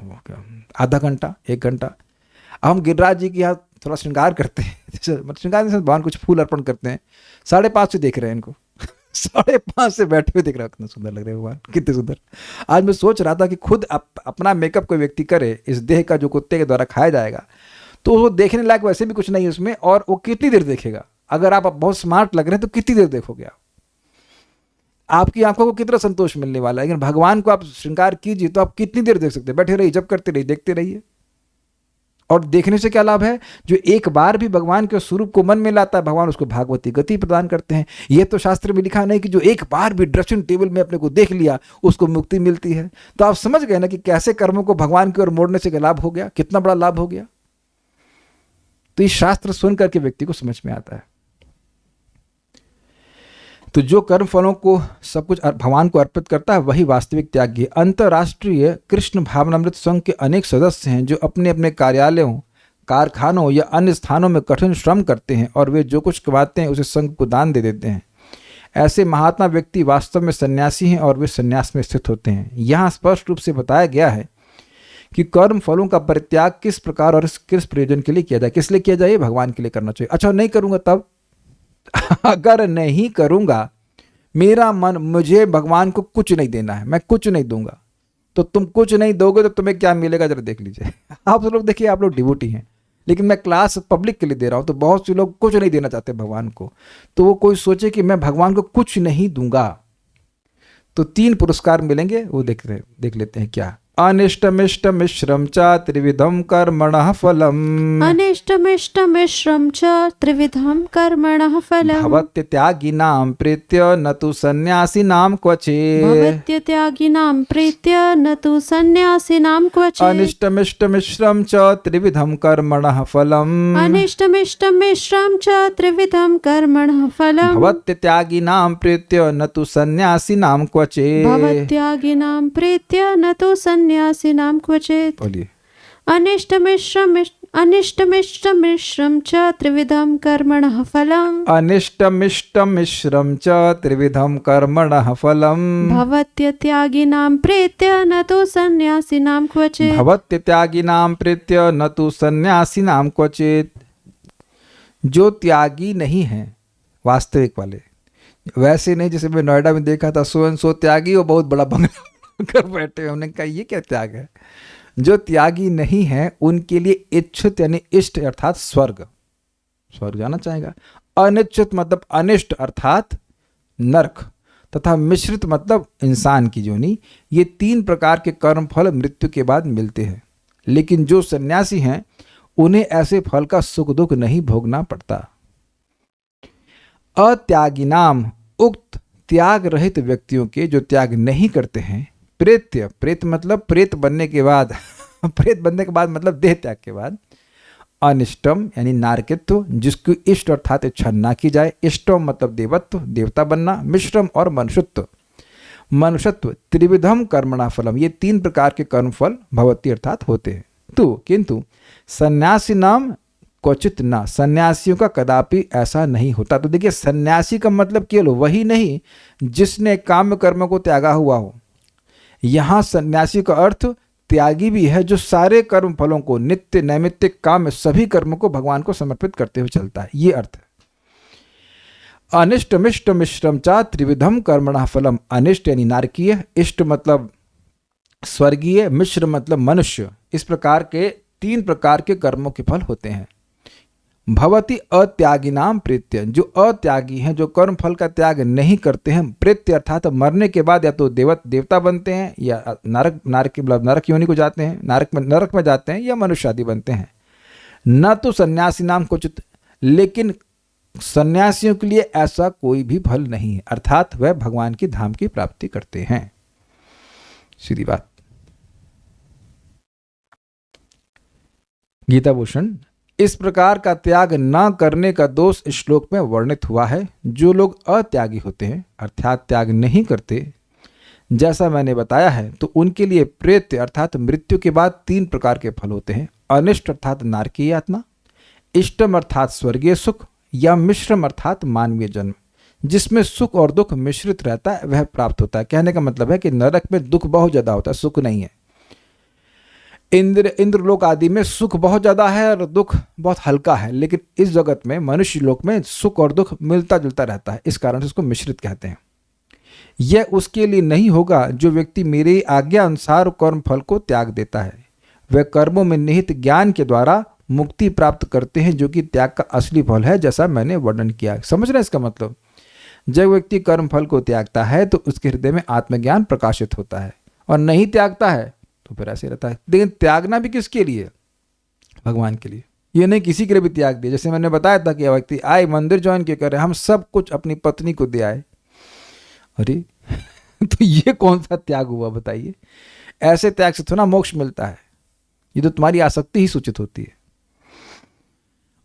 आधा घंटा, 1 घंटा। अब हम गिरिराज जी के यहाँ थोड़ा श्रृंगार करते हैं, मतलब श्रृंगार से भगवान कुछ फूल अर्पण करते हैं, 5:30 से देख रहे हैं इनको 5:30 से बैठे हुए देख रहे हो, कितना सुंदर लग रहे हैं भगवान, कितने सुंदर। आज मैं सोच रहा था कि खुद अपना मेकअप कोई व्यक्ति करे, इस देह का जो कुत्ते के द्वारा खाया जाएगा, तो वो देखने लायक वैसे भी कुछ नहीं है उसमें, और वो कितनी देर देखेगा? अगर आप बहुत स्मार्ट लग रहे हैं तो कितनी देर देखोगे आप? आपकी आंखों को कितना संतोष मिलने वाला है। लेकिन भगवान को आप श्रृंगार कीजिए तो आप कितनी देर देख सकते हैं? बैठे रहिए, जब करते रहिए, देखते रहिए। और देखने से क्या लाभ है? जो एक बार भी भगवान के स्वरूप को मन में लाता है, भगवान उसको भागवती गति प्रदान करते हैं। यह तो शास्त्र में लिखा नहीं कि जो एक बार भी ड्रेसिंग टेबल में अपने को देख लिया उसको मुक्ति मिलती है। तो आप समझ गए ना कि कैसे कर्मों को भगवान की ओर मोड़ने से लाभ हो गया, कितना बड़ा लाभ हो गया। तो इस शास्त्र सुन करके व्यक्ति को समझ में आता है। तो जो कर्म फलों को सब कुछ भगवान को अर्पित करता है वही वास्तविक त्यागी है। अंतर्राष्ट्रीय कृष्ण भावनामृत संघ के अनेक सदस्य हैं जो अपने अपने कार्यालयों, कारखानों या अन्य स्थानों में कठिन श्रम करते हैं, और वे जो कुछ कमाते हैं उसे संघ को दान दे देते हैं। ऐसे महात्मा व्यक्ति वास्तव में सन्यासी हैं और वे सन्यास में स्थित होते हैं। यहाँ स्पष्ट रूप से बताया गया है कि कर्म फलों का परित्याग किस प्रकार और किस प्रयोजन के लिए किया जाए। किस लिए किया जाए? भगवान के लिए करना चाहिए। अच्छा, नहीं करूँगा तब? अगर नहीं करूंगा, मेरा मन, मुझे भगवान को कुछ नहीं देना है, मैं कुछ नहीं दूंगा, तो तुम कुछ नहीं दोगे तो तुम्हें क्या मिलेगा जरा देख लीजिए। आप लोग देखिए, आप लोग डिवोटी हैं, लेकिन मैं क्लास पब्लिक के लिए दे रहा हूं, तो बहुत से लोग कुछ नहीं देना चाहते भगवान को। तो वो कोई सोचे कि मैं भगवान को कुछ नहीं दूंगा, तो 3 पुरस्कार मिलेंगे, वो देख लेते हैं क्या। अनिष्टमिष्टमिश्रम च त्रिविधम कर्मणः फलम्। अनिष्टमिष्टमिश्रम च त्रिविधम कर्मणः फलम्। भवत्यत्यागिनां प्रीत्य न तु सन्यासिनां क्वचित्। भवत्यत्यागिनां प्रीत्य न तु सन्यासिनां क्वचित्। अनिष्टमिष्टमिश्रम च त्रिविधम कर्मणः फलम्। अनिष्टमिष्टमिश्रम च त्रिविधम कर्मणः फलम्। भवत्यत्यागिनां प्रीत्य न तु सन्यासिनां क्वचित्। भवत्यागिनां प्रीत्य न तु सन्यासिनां क्वचित्। बोलिए। अनिष्टमिष्टमिश्रम च त्रिविधम कर्मणः फलम्। अनिष्टमिष्टमिश्रम च त्रिविधम कर्मणः फलम्। भवत्यत्यागिनां प्रीत्य न तु सन्यासिनां क्वचित्। भवत्यत्यागिनां प्रीत्य न तु सन्यासिनां क्वचित्। जो त्यागी नहीं है, वास्तविक वाले, वैसे नहीं जैसे मैं नोएडा में देखा था, सो एंड सो त्यागी, वो बहुत बड़ा बंगला कर बैठे। हमने कहा ये क्या त्याग है? जो त्यागी नहीं है उनके लिए इच्छित यानी इष्ट अर्थात स्वर्ग जाना चाहेगा। अनिच्छित मतलब अनिष्ट अर्थात नरक, तथा मिश्रित मतलब इंसान की जोनी। ये 3 प्रकार के कर्म फल मृत्यु के बाद मिलते हैं। लेकिन जो सन्यासी हैं उन्हें ऐसे फल का सुख दुख नहीं भोगना पड़ता। अत्यागिनाम, उक्त त्याग रहित व्यक्तियों के जो त्याग नहीं करते हैं, प्रेत्य, प्रेत मतलब प्रेत बनने के बाद प्रेत बनने के बाद मतलब देह त्याग के बाद। अनिष्टम यानी नारकित्व, जिसकी इष्ट अर्थात इच्छा ना की जाए। इष्टम मतलब देवत्व, देवता बनना। मिश्रम और मनुष्यत्व, मनुष्यत्व। त्रिविधम कर्मणा फलम, ये 3 प्रकार के कर्म फल भवती अर्थात होते हैं। तो किंतु सन्यासी नाम क्वचित ना, सन्यासियों का कदापि ऐसा नहीं होता। तो देखिए, सन्यासी का मतलब केवल वही नहीं जिसने काम्य कर्म को त्यागा हुआ हो। यहाँ सन्यासी का अर्थ त्यागी भी है, जो सारे कर्म फलों को, नित्य नैमित्तिक काम, सभी कर्मों को भगवान को समर्पित करते हुए चलता है, ये अर्थ है। अनिष्ट मिष्ट मिश्रम चा त्रिविधम कर्मणः फलम। अनिष्ट यानी नारकीय, इष्ट मतलब स्वर्गीय, मिश्र मतलब मनुष्य। इस प्रकार के 3 प्रकार के कर्मों के फल होते हैं। भवति अत्यागिनाम प्रेत्य, जो अत्यागी हैं, जो कर्म फल का त्याग नहीं करते हैं, प्रेत्य अर्थात मरने के बाद या तो देवता बनते हैं, या नरक योनि को जाते हैं, नरक में जाते हैं, या मनुष्य आदि बनते हैं। न तो सन्यासी नाम क्वचित, लेकिन सन्यासियों के लिए ऐसा कोई भी फल नहीं है, अर्थात वह भगवान की धाम की प्राप्ति करते हैं। सीधी बात। गीता भूषण, इस प्रकार का त्याग न करने का दोष इस श्लोक में वर्णित हुआ है। जो लोग अत्यागी होते हैं अर्थात त्याग नहीं करते, जैसा मैंने बताया है, तो उनके लिए प्रेत्य अर्थात मृत्यु के बाद 3 प्रकार के फल होते हैं। अनिष्ट अर्थात नारकीय यातना, इष्टम अर्थात स्वर्गीय सुख, या मिश्रम अर्थात मानवीय जन्म, जिसमें सुख और दुख मिश्रित रहता है, वह प्राप्त होता है। कहने का मतलब है कि नरक में दुख बहुत ज्यादा होता है, सुख नहीं है। इंद्रलोक आदि में सुख बहुत ज्यादा है और दुख बहुत हल्का है, लेकिन इस जगत में मनुष्य लोक में सुख और दुख मिलता जुलता रहता है, इस कारण से इसको मिश्रित कहते हैं। यह उसके लिए नहीं होगा जो व्यक्ति मेरी आज्ञा अनुसार कर्म फल को त्याग देता है। वह कर्मों में निहित ज्ञान के द्वारा मुक्ति प्राप्त करते हैं, जो कि त्याग का असली फल है, जैसा मैंने वर्णन किया। समझ रहे हैं इसका मतलब? जब व्यक्ति कर्म फल को त्यागता है तो उसके हृदय में आत्मज्ञान प्रकाशित होता है, और नहीं त्यागता है तो फिर ऐसे रहता है। लेकिन त्यागना भी किसके लिए? भगवान के लिए। ये नहीं किसी के लिए भी त्याग दिया। जैसे मैंने बताया था कि व्यक्ति आए मंदिर ज्वाइन के करे, हम सब कुछ अपनी पत्नी को दे आए, अरे तो ये कौन सा त्याग हुआ बताइए? ऐसे त्याग से थोड़ा मोक्ष मिलता है, ये तो तुम्हारी आसक्ति ही सूचित होती है।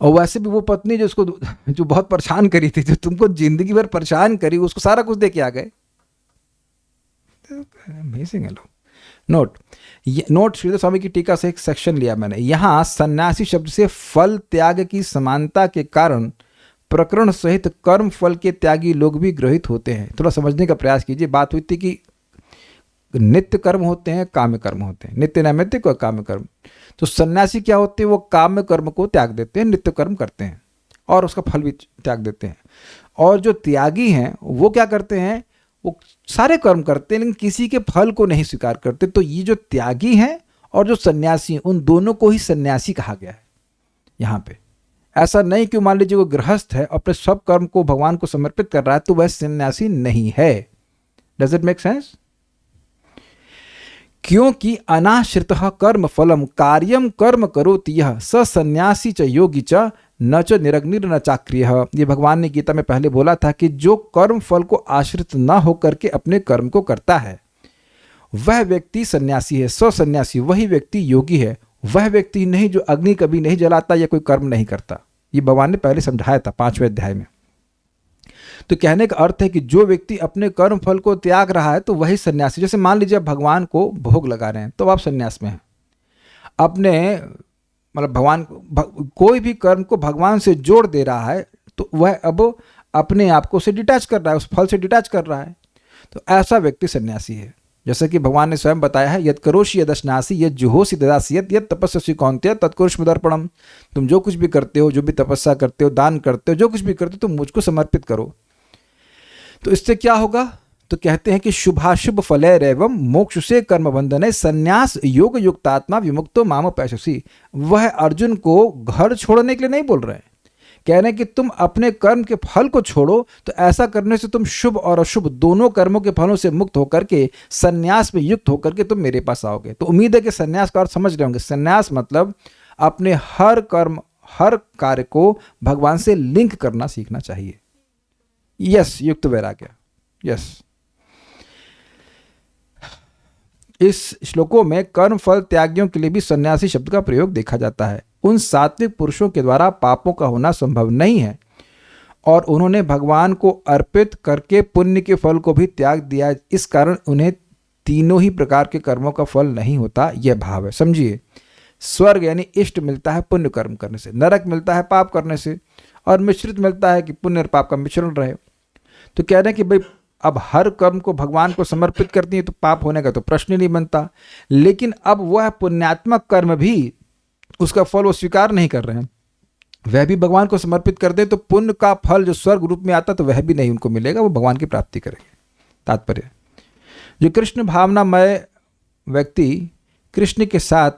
और वैसे भी वो पत्नी जो बहुत परेशान करी थी, जो तुमको जिंदगी भर परेशान करी, उसको सारा कुछ दे के आ गए। अमेजिंग है लोग। नोट श्रीधर स्वामी की टीका से एक सेक्शन लिया मैंने। यहां सन्यासी शब्द से फल त्याग की समानता के कारण प्रकरण सहित कर्म फल के त्यागी लोग भी ग्रहित होते हैं। थोड़ा समझने का प्रयास कीजिए। बात हुई थी कि नित्य कर्म होते हैं, काम्य कर्म होते हैं, नित्य नैमित्तिक और काम्य कर्म। तो सन्यासी क्या होते हैं? वो काम्य कर्म को त्याग देते हैं, नित्य कर्म करते हैं और उसका फल भी त्याग देते हैं। और जो त्यागी हैं वो क्या करते हैं? वो सारे कर्म करते हैं लेकिन किसी के फल को नहीं स्वीकार करते। तो ये जो त्यागी हैं और जो सन्यासी हैं, उन दोनों को ही सन्यासी कहा गया है यहाँ पे। ऐसा नहीं कि मान लीजिए वो गृहस्थ है, अपने सब कर्म को भगवान को समर्पित कर रहा है, तो वह सन्यासी नहीं है। Does it make sense? क्योंकि अनाश्रितः कर्म फलम कार्यम कर्म करोति यः स सन्यासी च योगी च न च निरग्निर न चाक्रियः। ये भगवान ने गीता में पहले बोला था कि जो कर्म फल को आश्रित न होकर के अपने कर्म को करता है, वह व्यक्ति सन्यासी है। स सन्यासी वही व्यक्ति योगी है, वह व्यक्ति नहीं जो अग्नि कभी नहीं जलाता या कोई कर्म नहीं करता। ये भगवान ने पहले समझाया था 5वें अध्याय में। तो कहने का अर्थ है कि जो व्यक्ति अपने कर्म फल को त्याग रहा है तो वही सन्यासी। जैसे मान लीजिए आप भगवान को भोग लगा रहे हैं तो आप सन्यास में हैं। अपने मतलब भगवान कोई भी कर्म को भगवान से जोड़ दे रहा है तो वह अब अपने आप को से डिटैच कर रहा है, उस फल से डिटैच कर रहा है। तो ऐसा व्यक्ति सन्यासी है। जैसे कि भगवान ने स्वयं बताया है, यद करोषि यदश्नासी यद जुहोसी ददासी यद तपस्वी कौन्तेय तत्कुरुष्व दर्पणम। तुम जो कुछ भी करते हो, जो भी तपस्या करते हो, दान करते हो, जो कुछ भी करते हो, तुम मुझको समर्पित करो। तो इससे क्या होगा? तो कहते हैं कि शुभाशुभ फलैरेवं मोक्ष से कर्म बंधने संन्यास योग युक्तात्मा विमुक्तो माम पैशसी। वह अर्जुन को घर छोड़ने के लिए नहीं बोल रहे हैं, कह रहे हैं कि तुम अपने कर्म के फल को छोड़ो। तो ऐसा करने से तुम शुभ और अशुभ दोनों कर्मों के फलों से मुक्त होकर के संन्यास में युक्त होकर के तुम मेरे पास आओगे। तो उम्मीद है कि संन्यास का अर्थ समझ रहे होंगे। संन्यास मतलब अपने हर कर्म, हर कार्य को भगवान से लिंक करना सीखना चाहिए। यस, युक्त वैराग्य। यस, इस श्लोकों में कर्म फल त्यागियों के लिए भी सन्यासी शब्द का प्रयोग देखा जाता है। उन सात्विक पुरुषों के द्वारा पापों का होना संभव नहीं है और उन्होंने भगवान को अर्पित करके पुण्य के फल को भी त्याग दिया। इस कारण उन्हें तीनों ही प्रकार के कर्मों का फल नहीं होता, यह भाव है। समझिए, स्वर्ग यानी इष्ट मिलता है पुण्य कर्म करने से, नरक मिलता है पाप करने से, और मिश्रित मिलता है कि पुण्य और पाप का मिश्रण रहे। तो कह रहे हैं कि भाई अब हर कर्म को भगवान को समर्पित करती है तो पाप होने का तो प्रश्न ही नहीं बनता। लेकिन अब वह पुण्यात्मक कर्म भी उसका फल वो स्वीकार नहीं कर रहे हैं। वह भी भगवान को समर्पित कर दे तो पुण्य का फल जो स्वर्ग रूप में आता तो वह भी नहीं उनको मिलेगा, वो भगवान की प्राप्ति करेंगे। तात्पर्य, जो कृष्ण भावनामय व्यक्ति कृष्ण के साथ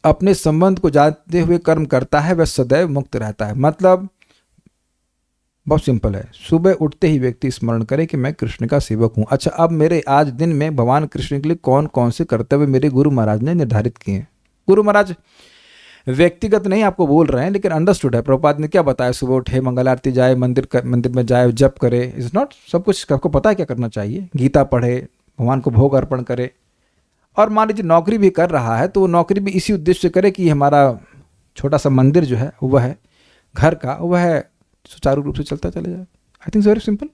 अपने संबंध को जानते हुए कर्म करता है वह सदैव मुक्त रहता है। मतलब बहुत सिंपल है, सुबह उठते ही व्यक्ति स्मरण करे कि मैं कृष्ण का सेवक हूँ। अच्छा, अब मेरे आज दिन में भगवान कृष्ण के लिए कौन कौन से कर्तव्य मेरे गुरु महाराज ने निर्धारित किए हैं। गुरु महाराज व्यक्तिगत नहीं आपको बोल रहे हैं, लेकिन अंडरस्टूड है। प्रभुपाद ने क्या बताया, सुबह उठे, मंगल आरती जाए, मंदिर में जाए, जप करे, इज नॉट सब कुछ आपको पता है क्या करना चाहिए। गीता पढ़े, भगवान को भोग अर्पण करे, और मान लीजिए नौकरी भी कर रहा है तो वो नौकरी भी इसी उद्देश्य से करे कि हमारा छोटा सा मंदिर जो है वह है घर का, वह सुचारू रूप से चलता चले जाए। I think very simple.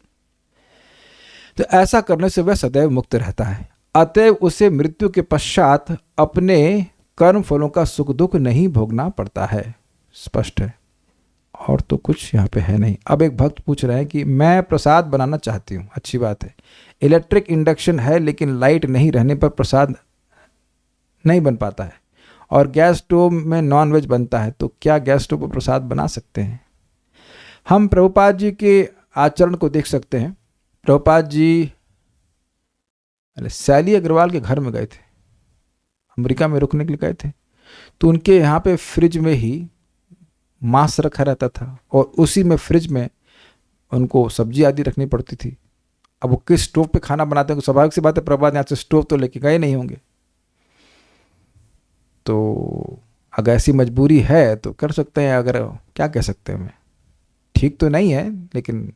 तो ऐसा करने से वह सदैव मुक्त रहता है। अतएव उसे मृत्यु के पश्चात अपने कर्म फलों का सुख दुख नहीं भोगना पड़ता है। स्पष्ट है, और तो कुछ यहाँ पे है नहीं। अब एक भक्त पूछ रहे हैं कि मैं प्रसाद बनाना चाहती हूँ। अच्छी बात है, इलेक्ट्रिक इंडक्शन है लेकिन लाइट नहीं रहने पर प्रसाद नहीं बन पाता है, और गैस स्टोव में नॉनवेज बनता है, तो क्या गैस स्टोव पर प्रसाद बना सकते हैं? हम प्रभुपाद जी के आचरण को देख सकते हैं। प्रभुपाद जी सैली अग्रवाल के घर में गए थे, अमेरिका में रुकने के लिए गए थे, तो उनके यहाँ पे फ्रिज में ही मांस रखा रहता था, और उसी में फ्रिज में उनको सब्जी आदि रखनी पड़ती थी। अब वो किस स्टोव पे खाना बनाते हैं, स्वाभाविक सी बात है प्रभुपाद यहाँ से स्टोव तो लेके गए नहीं होंगे। तो अगर ऐसी मजबूरी है तो कर सकते हैं, अगर क्या कह सकते हैं, मैं ठीक तो नहीं है, लेकिन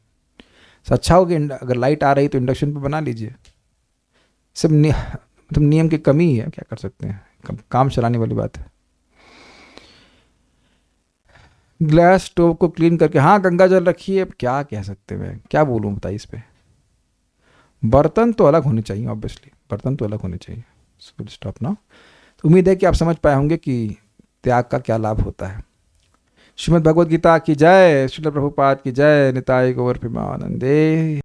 अच्छा होगा अगर लाइट आ रही तो इंडक्शन पे बना लीजिए। सब मतलब नियम की कमी है, क्या कर सकते हैं, काम चलाने वाली बात है। ग्लास स्टोव को क्लीन करके, हाँ गंगा जल रखिए, अब क्या कह सकते हैं, क्या बोलूँ बताइए इस पे। बर्तन तो अलग होने चाहिए, ऑब्वियसली बर्तन तो अलग होने चाहिए। So stop now. तो उम्मीद है कि आप समझ पाए होंगे कि त्याग का क्या लाभ होता है। श्रीमद् भगवद गीता की जय, श्रील प्रभुपाद की जय, निताय गौर प्रेमानंदे।